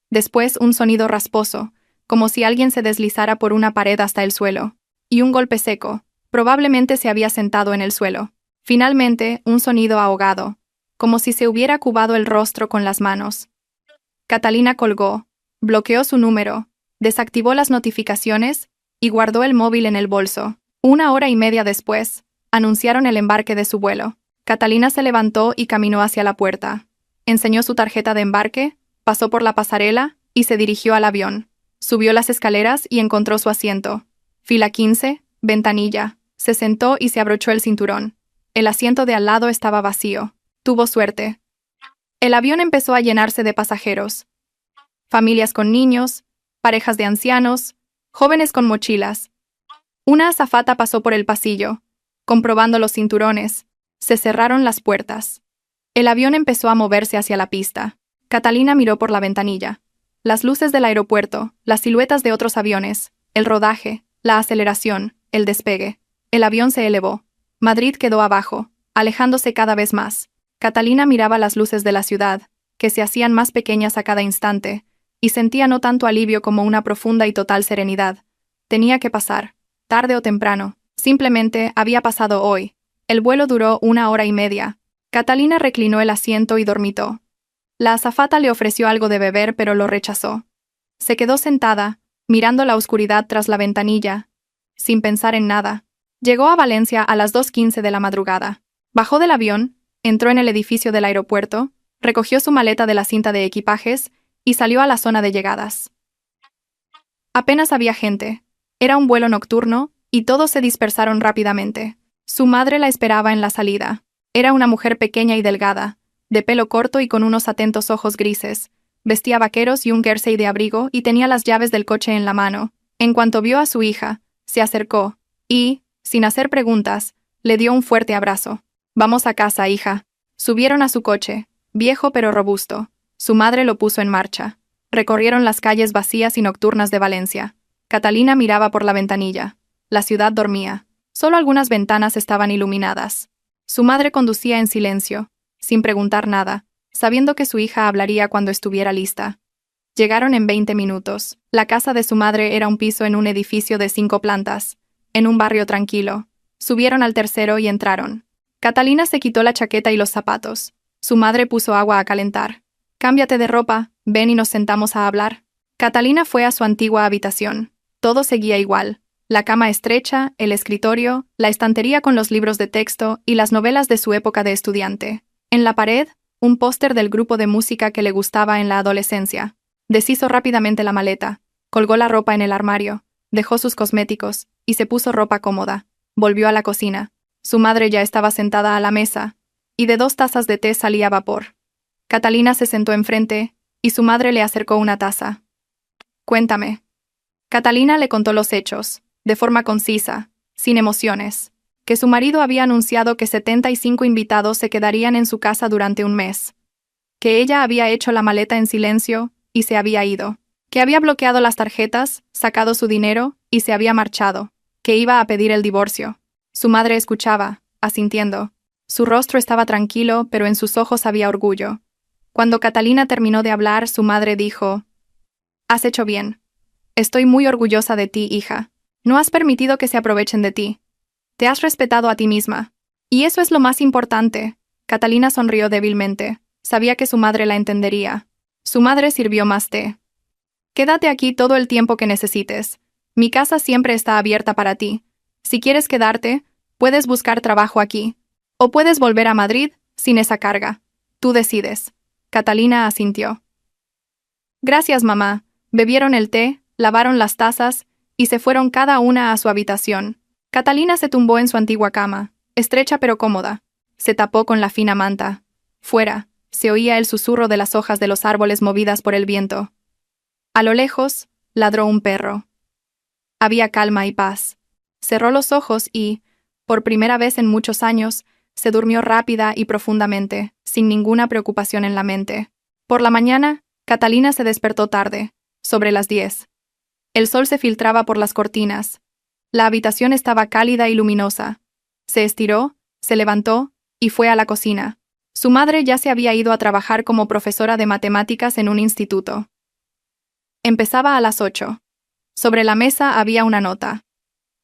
Después un sonido rasposo, como si alguien se deslizara por una pared hasta el suelo. Y un golpe seco, probablemente se había sentado en el suelo. Finalmente, un sonido ahogado, como si se hubiera cubado el rostro con las manos. Catalina colgó, bloqueó su número, desactivó las notificaciones y guardó el móvil en el bolso. 1 hora y media después, anunciaron el embarque de su vuelo. Catalina se levantó y caminó hacia la puerta. Enseñó su tarjeta de embarque, pasó por la pasarela y se dirigió al avión. Subió las escaleras y encontró su asiento. Fila 15, ventanilla. Se sentó y se abrochó el cinturón. El asiento de al lado estaba vacío. Tuvo suerte. El avión empezó a llenarse de pasajeros. Familias con niños, parejas de ancianos, jóvenes con mochilas. Una azafata pasó por el pasillo, comprobando los cinturones. Se cerraron las puertas. El avión empezó a moverse hacia la pista. Catalina miró por la ventanilla. Las luces del aeropuerto, las siluetas de otros aviones, el rodaje, la aceleración, el despegue. El avión se elevó. Madrid quedó abajo, alejándose cada vez más. Catalina miraba las luces de la ciudad, que se hacían más pequeñas a cada instante, y sentía no tanto alivio como una profunda y total serenidad. Tenía que pasar, tarde o temprano. Simplemente había pasado hoy. El vuelo duró 1 hora y media. Catalina reclinó el asiento y dormitó. La azafata le ofreció algo de beber, pero lo rechazó. Se quedó sentada, mirando la oscuridad tras la ventanilla, sin pensar en nada. Llegó a Valencia a las 2:15 de la madrugada. Bajó del avión, entró en el edificio del aeropuerto, recogió su maleta de la cinta de equipajes y salió a la zona de llegadas. Apenas había gente. Era un vuelo nocturno, y todos se dispersaron rápidamente. Su madre la esperaba en la salida. Era una mujer pequeña y delgada, de pelo corto y con unos atentos ojos grises. Vestía vaqueros y un jersey de abrigo y tenía las llaves del coche en la mano. En cuanto vio a su hija, se acercó y, sin hacer preguntas, le dio un fuerte abrazo. «Vamos a casa, hija». Subieron a su coche, viejo pero robusto. Su madre lo puso en marcha. Recorrieron las calles vacías y nocturnas de Valencia. Catalina miraba por la ventanilla. La ciudad dormía. Solo algunas ventanas estaban iluminadas. Su madre conducía en silencio, sin preguntar nada, sabiendo que su hija hablaría cuando estuviera lista. Llegaron en 20 minutos. La casa de su madre era un piso en un edificio de 5 plantas, en un barrio tranquilo. Subieron al tercero y entraron. Catalina se quitó la chaqueta y los zapatos. Su madre puso agua a calentar. «Cámbiate de ropa, ven y nos sentamos a hablar». Catalina fue a su antigua habitación. Todo seguía igual. La cama estrecha, el escritorio, la estantería con los libros de texto y las novelas de su época de estudiante. En la pared, un póster del grupo de música que le gustaba en la adolescencia. Deshizo rápidamente la maleta, colgó la ropa en el armario, dejó sus cosméticos y se puso ropa cómoda. Volvió a la cocina. Su madre ya estaba sentada a la mesa, y de 2 tazas de té salía vapor. Catalina se sentó enfrente, y su madre le acercó una taza. «Cuéntame». Catalina le contó los hechos, de forma concisa, sin emociones, que su marido había anunciado que 75 invitados se quedarían en su casa durante un mes, que ella había hecho la maleta en silencio y se había ido, que había bloqueado las tarjetas, sacado su dinero y se había marchado, que iba a pedir el divorcio. Su madre escuchaba, asintiendo. Su rostro estaba tranquilo, pero en sus ojos había orgullo. Cuando Catalina terminó de hablar, su madre dijo: «Has hecho bien. Estoy muy orgullosa de ti, hija». No has permitido que se aprovechen de ti. Te has respetado a ti misma. Y eso es lo más importante. Catalina sonrió débilmente. Sabía que su madre la entendería. Su madre sirvió más té. Quédate aquí todo el tiempo que necesites. Mi casa siempre está abierta para ti. Si quieres quedarte, puedes buscar trabajo aquí. O puedes volver a Madrid sin esa carga. Tú decides. Catalina asintió. Gracias, mamá. Bebieron el té, lavaron las tazas y se fueron cada una a su habitación. Catalina se tumbó en su antigua cama, estrecha pero cómoda. Se tapó con la fina manta. Fuera, se oía el susurro de las hojas de los árboles movidas por el viento. A lo lejos, ladró un perro. Había calma y paz. Cerró los ojos y, por primera vez en muchos años, se durmió rápida y profundamente, sin ninguna preocupación en la mente. Por la mañana, Catalina se despertó tarde, sobre las 10. El sol se filtraba por las cortinas. La habitación estaba cálida y luminosa. Se estiró, se levantó y fue a la cocina. Su madre ya se había ido a trabajar como profesora de matemáticas en un instituto. Empezaba a las 8. Sobre la mesa había una nota.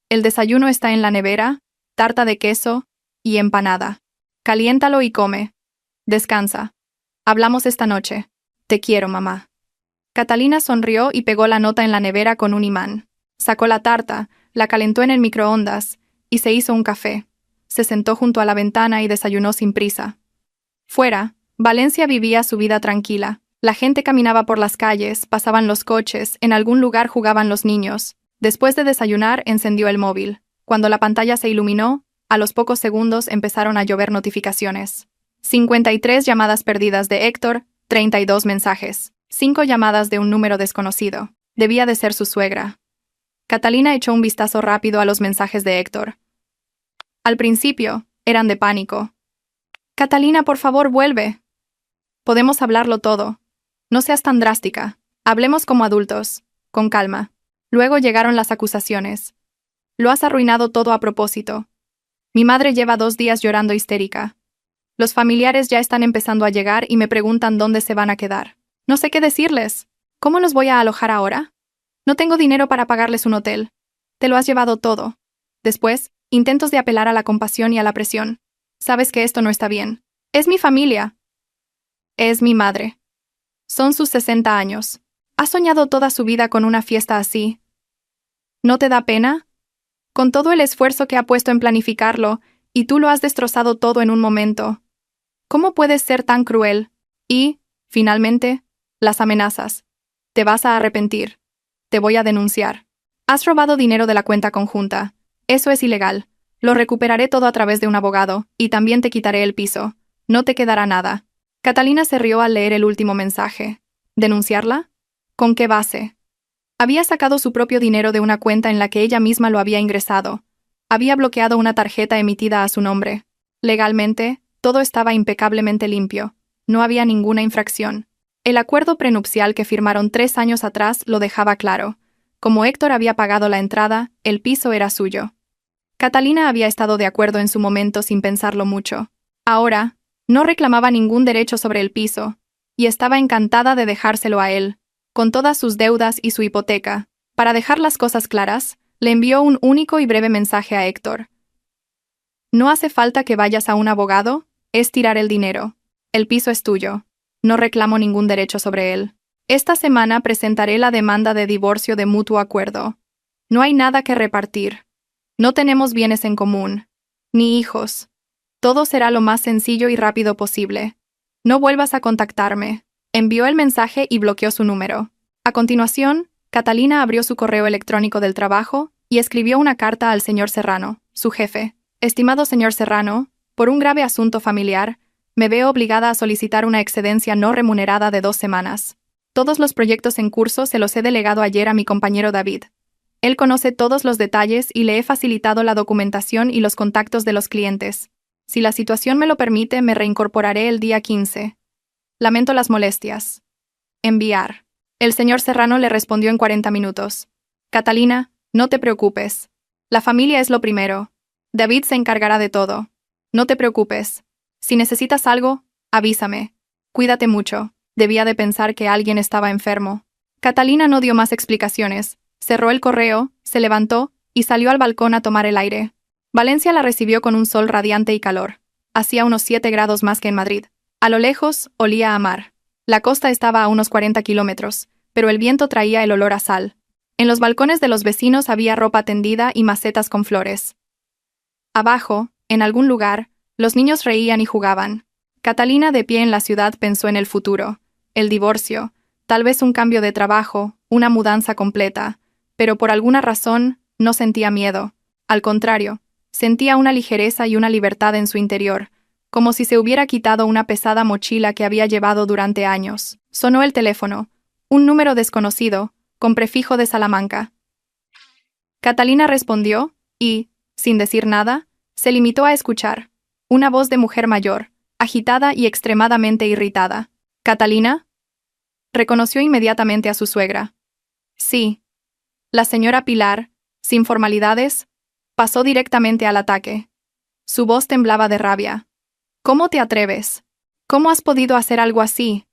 El desayuno está en la nevera, tarta de queso y empanada. Caliéntalo y come. Descansa. Hablamos esta noche. Te quiero, mamá. Catalina sonrió y pegó la nota en la nevera con un imán. Sacó la tarta, la calentó en el microondas y se hizo un café. Se sentó junto a la ventana y desayunó sin prisa. Fuera, Valencia vivía su vida tranquila. La gente caminaba por las calles, pasaban los coches, en algún lugar jugaban los niños. Después de desayunar, encendió el móvil. Cuando la pantalla se iluminó, a los pocos segundos empezaron a llover notificaciones. 53 llamadas perdidas de Héctor, 32 mensajes. 5 llamadas de un número desconocido. Debía de ser su suegra. Catalina echó un vistazo rápido a los mensajes de Héctor. Al principio, eran de pánico. Catalina, por favor, vuelve. Podemos hablarlo todo. No seas tan drástica. Hablemos como adultos, con calma. Luego llegaron las acusaciones. Lo has arruinado todo a propósito. Mi madre lleva 2 días llorando histérica. Los familiares ya están empezando a llegar y me preguntan dónde se van a quedar. No sé qué decirles. ¿Cómo los voy a alojar ahora? No tengo dinero para pagarles un hotel. Te lo has llevado todo. Después, intentos de apelar a la compasión y a la presión. Sabes que esto no está bien. Es mi familia. Es mi madre. Son sus 60 años. Ha soñado toda su vida con una fiesta así. ¿No te da pena? Con todo el esfuerzo que ha puesto en planificarlo, y tú lo has destrozado todo en un momento. ¿Cómo puedes ser tan cruel? Y, finalmente, las amenazas. Te vas a arrepentir. Te voy a denunciar. Has robado dinero de la cuenta conjunta. Eso es ilegal. Lo recuperaré todo a través de un abogado, y también te quitaré el piso. No te quedará nada. Catalina se rió al leer el último mensaje. ¿Denunciarla? ¿Con qué base? Había sacado su propio dinero de una cuenta en la que ella misma lo había ingresado. Había bloqueado una tarjeta emitida a su nombre. Legalmente, todo estaba impecablemente limpio. No había ninguna infracción. El acuerdo prenupcial que firmaron 3 años atrás lo dejaba claro. Como Héctor había pagado la entrada, el piso era suyo. Catalina había estado de acuerdo en su momento sin pensarlo mucho. Ahora, no reclamaba ningún derecho sobre el piso, y estaba encantada de dejárselo a él, con todas sus deudas y su hipoteca. Para dejar las cosas claras, le envió un único y breve mensaje a Héctor. No hace falta que vayas a un abogado, es tirar el dinero. El piso es tuyo. No reclamo ningún derecho sobre él. Esta semana presentaré la demanda de divorcio de mutuo acuerdo. No hay nada que repartir. No tenemos bienes en común, ni hijos. Todo será lo más sencillo y rápido posible. No vuelvas a contactarme. Envió el mensaje y bloqueó su número. A continuación, Catalina abrió su correo electrónico del trabajo y escribió una carta al señor Serrano, su jefe. Estimado señor Serrano, por un grave asunto familiar, me veo obligada a solicitar una excedencia no remunerada de 2 semanas. Todos los proyectos en curso se los he delegado ayer a mi compañero David. Él conoce todos los detalles y le he facilitado la documentación y los contactos de los clientes. Si la situación me lo permite, me reincorporaré el día 15. Lamento las molestias. Enviar. El señor Serrano le respondió en 40 minutos. Catalina, no te preocupes. La familia es lo primero. David se encargará de todo. No te preocupes. Si necesitas algo, avísame. Cuídate mucho. Debía de pensar que alguien estaba enfermo. Catalina no dio más explicaciones. Cerró el correo, se levantó y salió al balcón a tomar el aire. Valencia la recibió con un sol radiante y calor. Hacía unos 7 grados más que en Madrid. A lo lejos, olía a mar. La costa estaba a unos 40 kilómetros, pero el viento traía el olor a sal. En los balcones de los vecinos había ropa tendida y macetas con flores. Abajo, en algún lugar, los niños reían y jugaban. Catalina, de pie en la ciudad, pensó en el futuro, el divorcio, tal vez un cambio de trabajo, una mudanza completa, pero por alguna razón no sentía miedo. Al contrario, sentía una ligereza y una libertad en su interior, como si se hubiera quitado una pesada mochila que había llevado durante años. Sonó el teléfono, un número desconocido, con prefijo de Salamanca. Catalina respondió y, sin decir nada, se limitó a escuchar. Una voz de mujer mayor, agitada y extremadamente irritada. ¿Catalina? Reconoció inmediatamente a su suegra. Sí. La señora Pilar, sin formalidades, pasó directamente al ataque. Su voz temblaba de rabia. ¿Cómo te atreves? ¿Cómo has podido hacer algo así?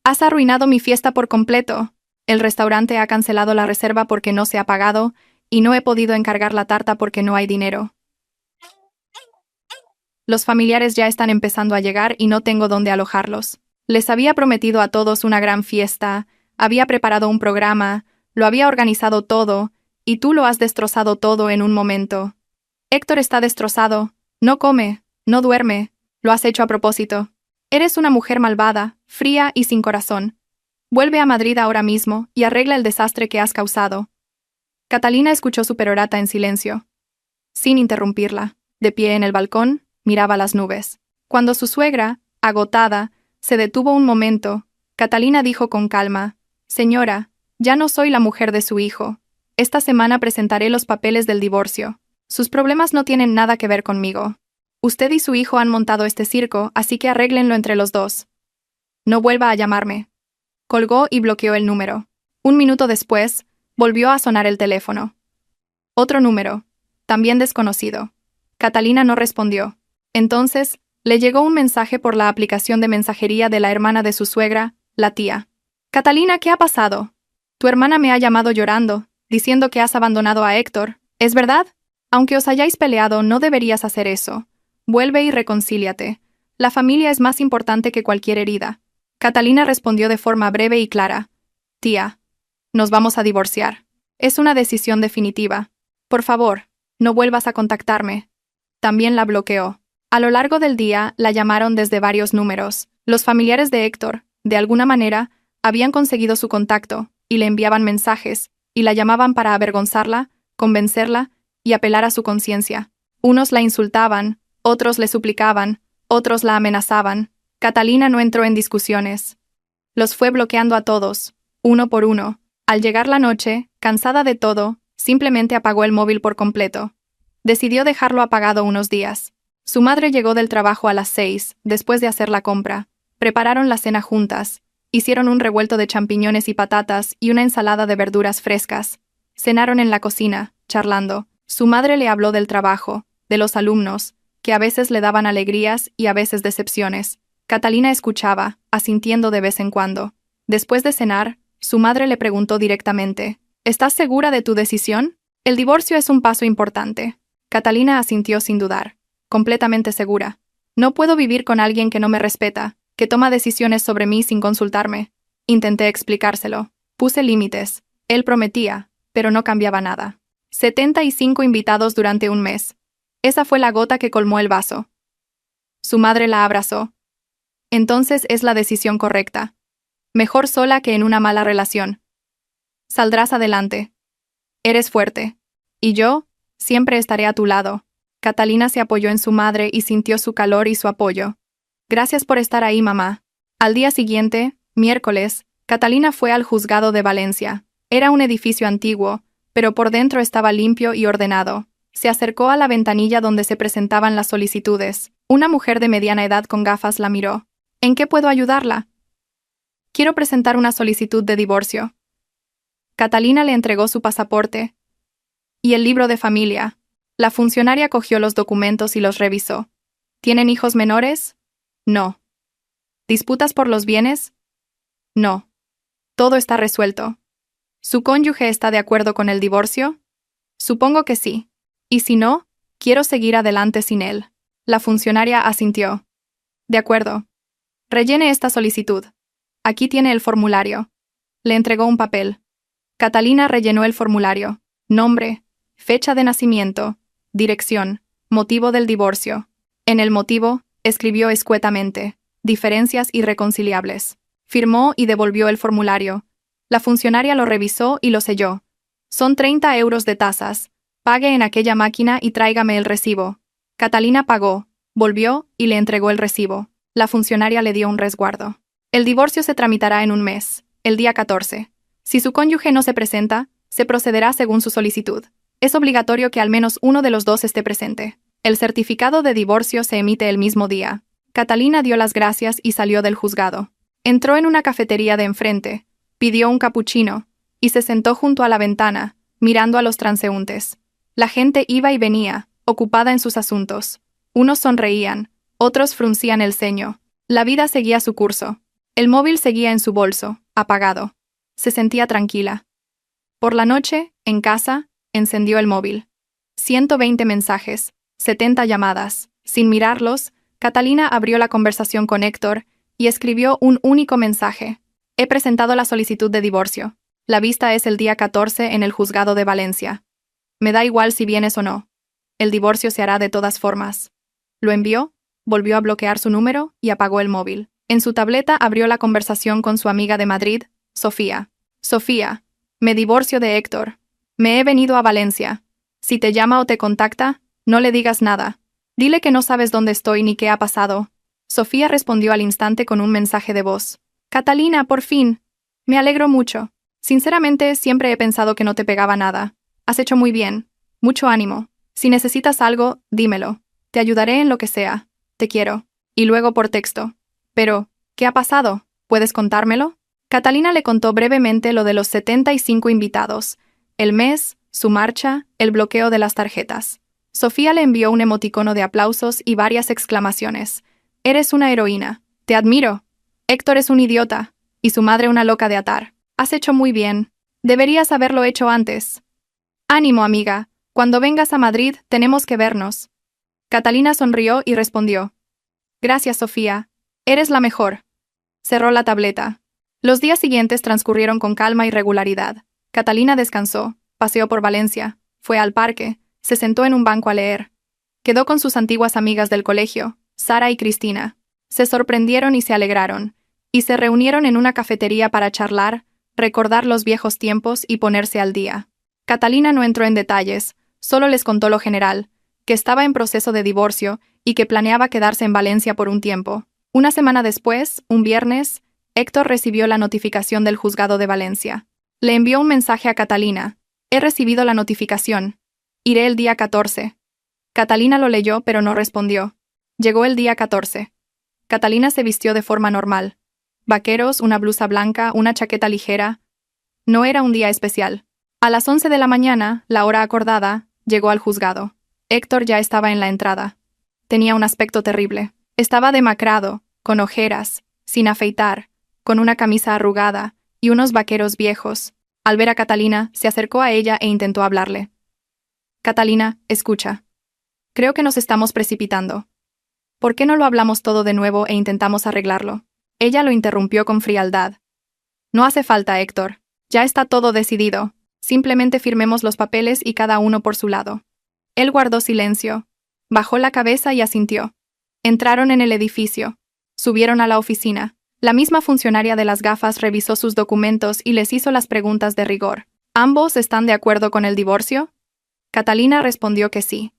Has arruinado mi fiesta por completo. El restaurante ha cancelado la reserva porque no se ha pagado, y no he podido encargar la tarta porque no hay dinero. Los familiares ya están empezando a llegar y no tengo dónde alojarlos. Les había prometido a todos una gran fiesta, había preparado un programa, lo había organizado todo, y tú lo has destrozado todo en un momento. Héctor está destrozado, no come, no duerme, lo has hecho a propósito. Eres una mujer malvada, fría y sin corazón. Vuelve a Madrid ahora mismo y arregla el desastre que has causado. Catalina escuchó su perorata en silencio. Sin interrumpirla, de pie en el balcón, miraba las nubes. Cuando su suegra, agotada, se detuvo un momento, Catalina dijo con calma: «Señora, ya no soy la mujer de su hijo. Esta semana presentaré los papeles del divorcio. Sus problemas no tienen nada que ver conmigo. Usted y su hijo han montado este circo, así que arréglenlo entre los dos. No vuelva a llamarme». Colgó y bloqueó el número. Un minuto después, volvió a sonar el teléfono. Otro número, también desconocido. Catalina no respondió. Entonces, le llegó un mensaje por la aplicación de mensajería de la hermana de su suegra, la tía. «Catalina, ¿qué ha pasado? Tu hermana me ha llamado llorando, diciendo que has abandonado a Héctor. ¿Es verdad? Aunque os hayáis peleado, no deberías hacer eso. Vuelve y reconcíliate. La familia es más importante que cualquier herida». Catalina respondió de forma breve y clara: «Tía, nos vamos a divorciar. Es una decisión definitiva. Por favor, no vuelvas a contactarme». También la bloqueó. A lo largo del día, la llamaron desde varios números. Los familiares de Héctor, de alguna manera, habían conseguido su contacto, y le enviaban mensajes, y la llamaban para avergonzarla, convencerla, y apelar a su conciencia. Unos la insultaban, otros le suplicaban, otros la amenazaban. Catalina no entró en discusiones. Los fue bloqueando a todos, uno por uno. Al llegar la noche, cansada de todo, simplemente apagó el móvil por completo. Decidió dejarlo apagado unos días. Su madre llegó del trabajo a las 6, después de hacer la compra. Prepararon la cena juntas. Hicieron un revuelto de champiñones y patatas y una ensalada de verduras frescas. Cenaron en la cocina, charlando. Su madre le habló del trabajo, de los alumnos, que a veces le daban alegrías y a veces decepciones. Catalina escuchaba, asintiendo de vez en cuando. Después de cenar, su madre le preguntó directamente: «¿Estás segura de tu decisión? El divorcio es un paso importante». Catalina asintió sin dudar. Completamente segura. «No puedo vivir con alguien que no me respeta, que toma decisiones sobre mí sin consultarme». Intenté explicárselo. Puse límites. Él prometía, pero no cambiaba nada. 75 invitados durante un mes. Esa fue la gota que colmó el vaso. Su madre la abrazó. «Entonces es la decisión correcta. Mejor sola que en una mala relación. Saldrás adelante. Eres fuerte. Y yo, siempre estaré a tu lado». Catalina se apoyó en su madre y sintió su calor y su apoyo. «Gracias por estar ahí, mamá». Al día siguiente, miércoles, Catalina fue al juzgado de Valencia. Era un edificio antiguo, pero por dentro estaba limpio y ordenado. Se acercó a la ventanilla donde se presentaban las solicitudes. Una mujer de mediana edad con gafas la miró. «¿En qué puedo ayudarla?» «Quiero presentar una solicitud de divorcio». Catalina le entregó su pasaporte y el libro de familia. La funcionaria cogió los documentos y los revisó. «¿Tienen hijos menores?» «No». «¿Disputas por los bienes?» «No». «Todo está resuelto». «¿Su cónyuge está de acuerdo con el divorcio?» Supongo que sí. Y si no, quiero seguir adelante sin él. La funcionaria asintió. De acuerdo. Rellene esta solicitud. Aquí tiene el formulario. Le entregó un papel. Catalina rellenó el formulario. Nombre, fecha de nacimiento, dirección, motivo del divorcio. En el motivo, escribió escuetamente, diferencias irreconciliables. Firmó y devolvió el formulario. La funcionaria lo revisó y lo selló. Son 30 euros de tasas. Pague en aquella máquina y tráigame el recibo. Catalina pagó, volvió y le entregó el recibo. La funcionaria le dio un resguardo. El divorcio se tramitará en un mes, el día 14. Si su cónyuge no se presenta, se procederá según su solicitud. Es obligatorio que al menos uno de los dos esté presente. El certificado de divorcio se emite el mismo día. Catalina dio las gracias y salió del juzgado. Entró en una cafetería de enfrente, pidió un capuchino y se sentó junto a la ventana, mirando a los transeúntes. La gente iba y venía, ocupada en sus asuntos. Unos sonreían, otros fruncían el ceño. La vida seguía su curso. El móvil seguía en su bolso, apagado. Se sentía tranquila. Por la noche, en casa, encendió el móvil. 120 mensajes, 70 llamadas. Sin mirarlos, Catalina abrió la conversación con Héctor y escribió un único mensaje. He presentado la solicitud de divorcio. La vista es el día 14 en el juzgado de Valencia. Me da igual si vienes o no. El divorcio se hará de todas formas. Lo envió, volvió a bloquear su número y apagó el móvil. En su tableta abrió la conversación con su amiga de Madrid, Sofía. Sofía, me divorcio de Héctor. Me he venido a Valencia. Si te llama o te contacta, no le digas nada. Dile que no sabes dónde estoy ni qué ha pasado. Sofía respondió al instante con un mensaje de voz. Catalina, por fin. Me alegro mucho. Sinceramente, siempre he pensado que no te pegaba nada. Has hecho muy bien. Mucho ánimo. Si necesitas algo, dímelo. Te ayudaré en lo que sea. Te quiero. Y luego por texto. Pero, ¿qué ha pasado? ¿Puedes contármelo? Catalina le contó brevemente lo de los 75 invitados, el mes, su marcha, el bloqueo de las tarjetas. Sofía le envió un emoticono de aplausos y varias exclamaciones. Eres una heroína. Te admiro. Héctor es un idiota. Y su madre una loca de atar. Has hecho muy bien. Deberías haberlo hecho antes. Ánimo, amiga. Cuando vengas a Madrid, tenemos que vernos. Catalina sonrió y respondió. Gracias, Sofía. Eres la mejor. Cerró la tableta. Los días siguientes transcurrieron con calma y regularidad. Catalina descansó, paseó por Valencia, fue al parque, se sentó en un banco a leer. Quedó con sus antiguas amigas del colegio, Sara y Cristina. Se sorprendieron y se alegraron, y se reunieron en una cafetería para charlar, recordar los viejos tiempos y ponerse al día. Catalina no entró en detalles, solo les contó lo general, que estaba en proceso de divorcio y que planeaba quedarse en Valencia por un tiempo. Una semana después, un viernes, Héctor recibió la notificación del juzgado de Valencia. Le envió un mensaje a Catalina. He recibido la notificación. Iré el día 14. Catalina lo leyó pero no respondió. Llegó el día 14. Catalina se vistió de forma normal. Vaqueros, una blusa blanca, una chaqueta ligera. No era un día especial. A las 11 de la mañana, la hora acordada, llegó al juzgado. Héctor ya estaba en la entrada. Tenía un aspecto terrible. Estaba demacrado, con ojeras, sin afeitar, con una camisa arrugada y unos vaqueros viejos. Al ver a Catalina, se acercó a ella e intentó hablarle. Catalina, escucha. Creo que nos estamos precipitando. ¿Por qué no lo hablamos todo de nuevo e intentamos arreglarlo? Ella lo interrumpió con frialdad. No hace falta, Héctor. Ya está todo decidido. Simplemente firmemos los papeles y cada uno por su lado. Él guardó silencio. Bajó la cabeza y asintió. Entraron en el edificio. Subieron a la oficina. La misma funcionaria de las gafas revisó sus documentos y les hizo las preguntas de rigor. ¿Ambos están de acuerdo con el divorcio? Catalina respondió que sí.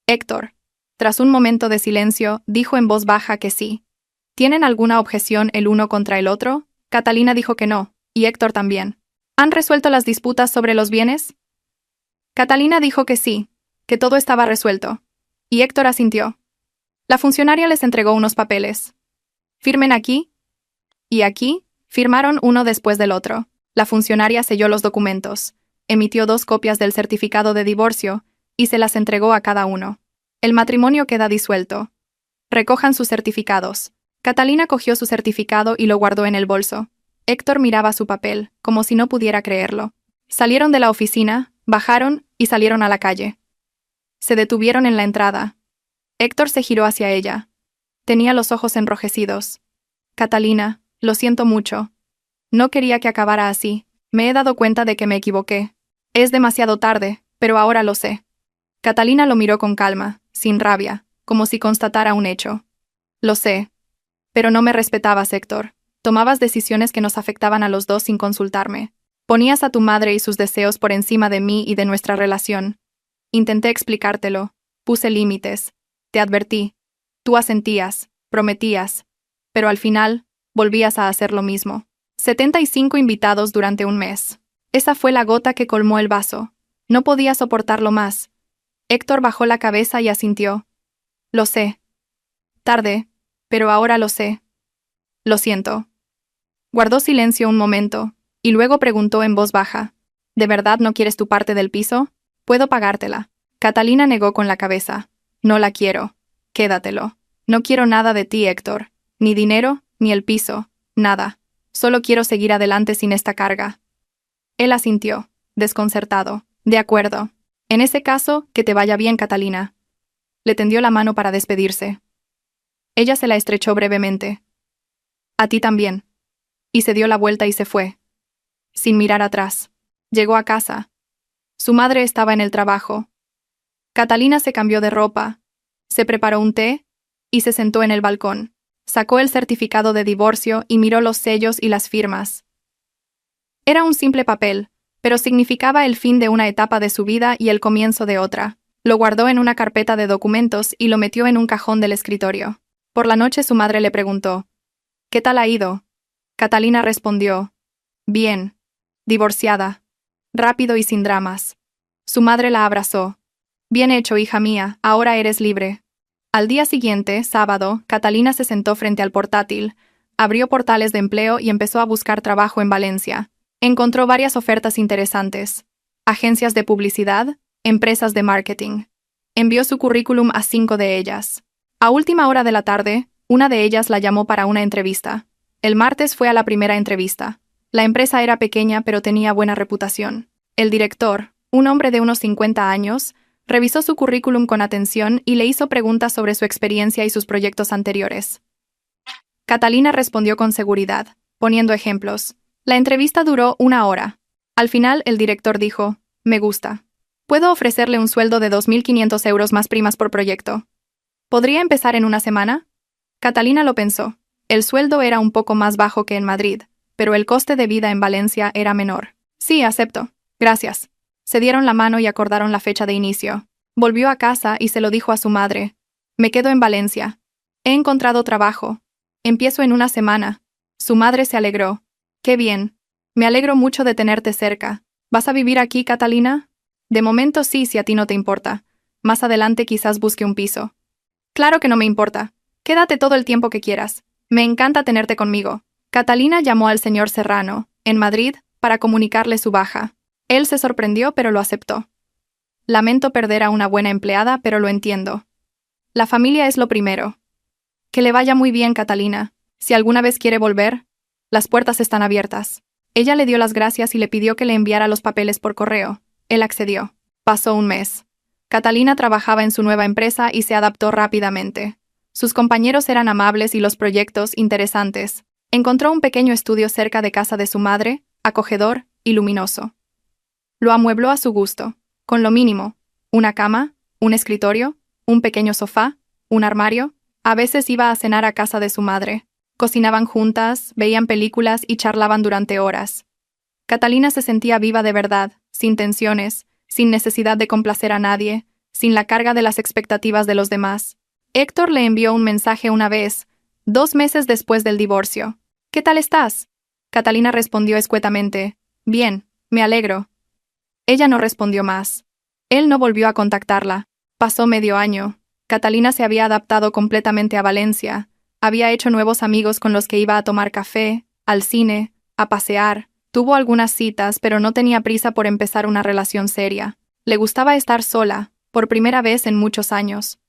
Héctor, tras un momento de silencio, dijo en voz baja que sí. ¿Tienen alguna objeción el uno contra el otro? Catalina dijo que no, y Héctor también. ¿Han resuelto las disputas sobre los bienes? Catalina dijo que sí, que todo estaba resuelto, y Héctor asintió. La funcionaria les entregó unos papeles. Firmen aquí. Y aquí, firmaron uno después del otro. La funcionaria selló los documentos, emitió 2 copias del certificado de divorcio y se las entregó a cada uno. El matrimonio queda disuelto. Recojan sus certificados. Catalina cogió su certificado y lo guardó en el bolso. Héctor miraba su papel, como si no pudiera creerlo. Salieron de la oficina, bajaron y salieron a la calle. Se detuvieron en la entrada. Héctor se giró hacia ella. Tenía los ojos enrojecidos. Catalina, lo siento mucho. No quería que acabara así. Me he dado cuenta de que me equivoqué. Es demasiado tarde, pero ahora lo sé. Catalina lo miró con calma, sin rabia, como si constatara un hecho. Lo sé. Pero no me respetabas, Héctor. Tomabas decisiones que nos afectaban a los dos sin consultarme. Ponías a tu madre y sus deseos por encima de mí y de nuestra relación. Intenté explicártelo. Puse límites. Te advertí. Tú asentías, prometías. Pero al final, volvías a hacer lo mismo. 75 invitados durante un mes. Esa fue la gota que colmó el vaso. No podía soportarlo más. Héctor bajó la cabeza y asintió. Lo sé. Tarde, pero ahora lo sé. Lo siento. Guardó silencio un momento, y luego preguntó en voz baja. ¿De verdad no quieres tu parte del piso? Puedo pagártela. Catalina negó con la cabeza. No la quiero. Quédatelo. No quiero nada de ti, Héctor. Ni dinero, ni el piso. Nada. Solo quiero seguir adelante sin esta carga. Él asintió, desconcertado. De acuerdo. En ese caso, que te vaya bien, Catalina. Le tendió la mano para despedirse. Ella se la estrechó brevemente. A ti también. Y se dio la vuelta y se fue. Sin mirar atrás. Llegó a casa. Su madre estaba en el trabajo. Catalina se cambió de ropa, se preparó un té y se sentó en el balcón. Sacó el certificado de divorcio y miró los sellos y las firmas. Era un simple papel, pero significaba el fin de una etapa de su vida y el comienzo de otra. Lo guardó en una carpeta de documentos y lo metió en un cajón del escritorio. Por la noche su madre le preguntó: ¿Qué tal ha ido? Catalina respondió: Bien. Divorciada. Rápido y sin dramas. Su madre la abrazó. Bien hecho, hija mía, ahora eres libre. Al día siguiente, sábado, Catalina se sentó frente al portátil, abrió portales de empleo y empezó a buscar trabajo en Valencia. Encontró varias ofertas interesantes. Agencias de publicidad, empresas de marketing. Envió su currículum a 5 de ellas. A última hora de la tarde, una de ellas la llamó para una entrevista. El martes fue a la primera entrevista. La empresa era pequeña pero tenía buena reputación. El director, un hombre de unos 50 años, revisó su currículum con atención y le hizo preguntas sobre su experiencia y sus proyectos anteriores. Catalina respondió con seguridad, poniendo ejemplos. La entrevista duró 1 hora. Al final, el director dijo: Me gusta. Puedo ofrecerle un sueldo de 2.500 euros más primas por proyecto. ¿Podría empezar en una semana? Catalina lo pensó. El sueldo era un poco más bajo que en Madrid, pero el coste de vida en Valencia era menor. Sí, acepto. Gracias. Se dieron la mano y acordaron la fecha de inicio. Volvió a casa y se lo dijo a su madre. Me quedo en Valencia. He encontrado trabajo. Empiezo en una semana. Su madre se alegró. Qué bien. Me alegro mucho de tenerte cerca. ¿Vas a vivir aquí, Catalina? De momento sí, si a ti no te importa. Más adelante quizás busque un piso. Claro que no me importa. Quédate todo el tiempo que quieras. Me encanta tenerte conmigo. Catalina llamó al señor Serrano, en Madrid, para comunicarle su baja. Él se sorprendió, pero lo aceptó. Lamento perder a una buena empleada, pero lo entiendo. La familia es lo primero. Que le vaya muy bien, Catalina. Si alguna vez quiere volver, las puertas están abiertas. Ella le dio las gracias y le pidió que le enviara los papeles por correo. Él accedió. Pasó un mes. Catalina trabajaba en su nueva empresa y se adaptó rápidamente. Sus compañeros eran amables y los proyectos interesantes. Encontró un pequeño estudio cerca de casa de su madre, acogedor y luminoso. Lo amuebló a su gusto, con lo mínimo: una cama, un escritorio, un pequeño sofá, un armario. A veces iba a cenar a casa de su madre. Cocinaban juntas, veían películas y charlaban durante horas. Catalina se sentía viva de verdad, sin tensiones, sin necesidad de complacer a nadie, sin la carga de las expectativas de los demás. Héctor le envió un mensaje una vez, 2 meses después del divorcio. ¿Qué tal estás? Catalina respondió escuetamente: Bien, me alegro. Ella no respondió más. Él no volvió a contactarla. Pasó medio año. Catalina se había adaptado completamente a Valencia. Había hecho nuevos amigos con los que iba a tomar café, al cine, a pasear. Tuvo algunas citas, pero no tenía prisa por empezar una relación seria. Le gustaba estar sola, por primera vez en muchos años.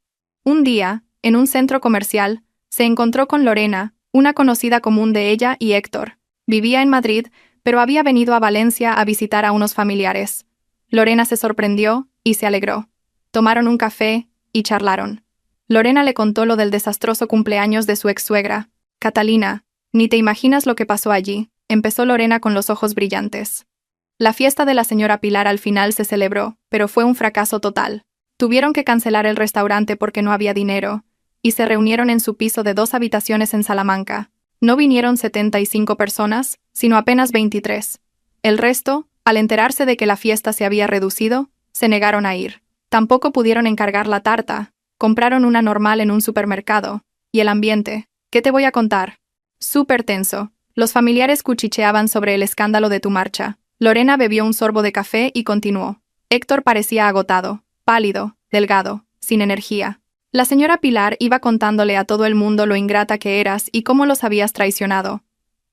Un día, en un centro comercial, se encontró con Lorena, una conocida común de ella y Héctor. Vivía en Madrid, pero había venido a Valencia a visitar a unos familiares. Lorena se sorprendió y se alegró. Tomaron un café y charlaron. Lorena le contó lo del desastroso cumpleaños de su ex-suegra. Catalina, ni te imaginas lo que pasó allí, empezó Lorena con los ojos brillantes. La fiesta de la señora Pilar al final se celebró, pero fue un fracaso total. Tuvieron que cancelar el restaurante porque no había dinero, y se reunieron en su piso de 2 habitaciones en Salamanca. No vinieron 75 personas, sino apenas 23. El resto, al enterarse de que la fiesta se había reducido, se negaron a ir. Tampoco pudieron encargar la tarta, compraron una normal en un supermercado. Y el ambiente, ¿qué te voy a contar? Súper tenso. Los familiares cuchicheaban sobre el escándalo de tu marcha. Lorena bebió un sorbo de café y continuó. Héctor parecía agotado, pálido, delgado, sin energía. La señora Pilar iba contándole a todo el mundo lo ingrata que eras y cómo los habías traicionado.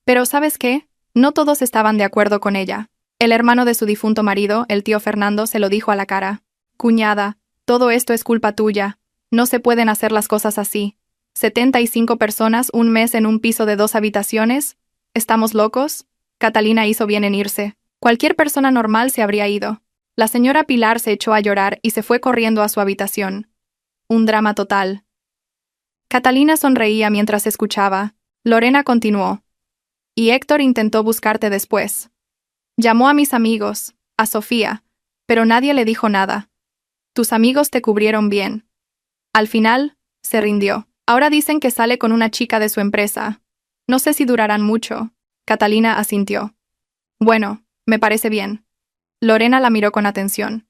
Pero ¿sabes qué? No todos estaban de acuerdo con ella. El hermano de su difunto marido, el tío Fernando, se lo dijo a la cara. Cuñada, todo esto es culpa tuya. No se pueden hacer las cosas así. 75 personas un mes en un piso de 2 habitaciones. ¿Estamos locos? Catalina hizo bien en irse. Cualquier persona normal se habría ido. La señora Pilar se echó a llorar y se fue corriendo a su habitación. Un drama total. Catalina sonreía mientras escuchaba. Lorena continuó. Y Héctor intentó buscarte después. Llamó a mis amigos, a Sofía, pero nadie le dijo nada. Tus amigos te cubrieron bien. Al final, se rindió. Ahora dicen que sale con una chica de su empresa. No sé si durarán mucho. Catalina asintió. Bueno, me parece bien. Lorena la miró con atención.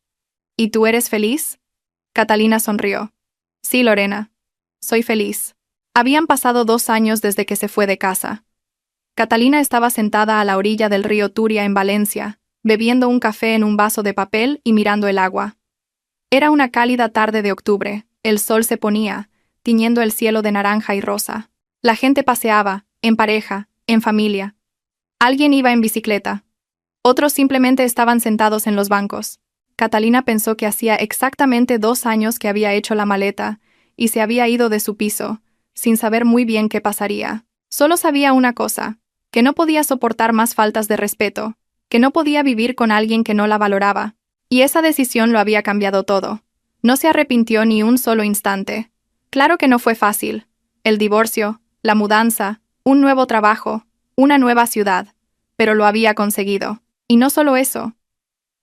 ¿Y tú eres feliz? Catalina sonrió. Sí, Lorena. Soy feliz. Habían pasado 2 años desde que se fue de casa. Catalina estaba sentada a la orilla del río Turia en Valencia, bebiendo un café en un vaso de papel y mirando el agua. Era una cálida tarde de octubre, el sol se ponía, tiñendo el cielo de naranja y rosa. La gente paseaba, en pareja, en familia. Alguien iba en bicicleta. Otros simplemente estaban sentados en los bancos. Catalina pensó que hacía exactamente 2 años que había hecho la maleta y se había ido de su piso, sin saber muy bien qué pasaría. Solo sabía una cosa, que no podía soportar más faltas de respeto, que no podía vivir con alguien que no la valoraba. Y esa decisión lo había cambiado todo. No se arrepintió ni un solo instante. Claro que no fue fácil. El divorcio, la mudanza, un nuevo trabajo, una nueva ciudad. Pero lo había conseguido. Y no solo eso.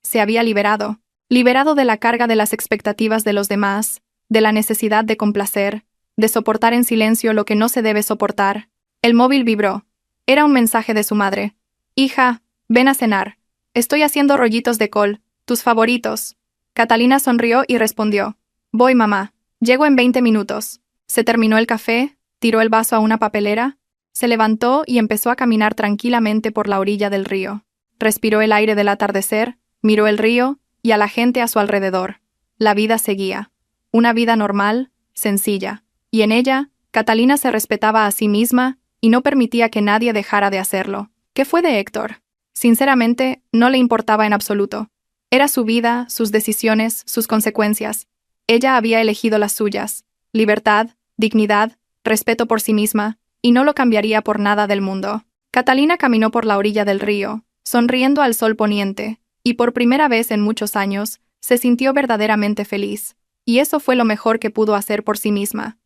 Se había liberado de la carga de las expectativas de los demás, de la necesidad de complacer, de soportar en silencio lo que no se debe soportar. El móvil vibró. Era un mensaje de su madre. Hija, ven a cenar. Estoy haciendo rollitos de col, tus favoritos. Catalina sonrió y respondió. Voy, mamá. Llego en 20 minutos. Se terminó el café, tiró el vaso a una papelera, se levantó y empezó a caminar tranquilamente por la orilla del río. Respiró el aire del atardecer, miró el río y a la gente a su alrededor. La vida seguía. Una vida normal, sencilla. Y en ella, Catalina se respetaba a sí misma y no permitía que nadie dejara de hacerlo. ¿Qué fue de Héctor? Sinceramente, no le importaba en absoluto. Era su vida, sus decisiones, sus consecuencias. Ella había elegido las suyas. Libertad, dignidad, respeto por sí misma, y no lo cambiaría por nada del mundo. Catalina caminó por la orilla del río, sonriendo al sol poniente, y por primera vez en muchos años, se sintió verdaderamente feliz. Y eso fue lo mejor que pudo hacer por sí misma.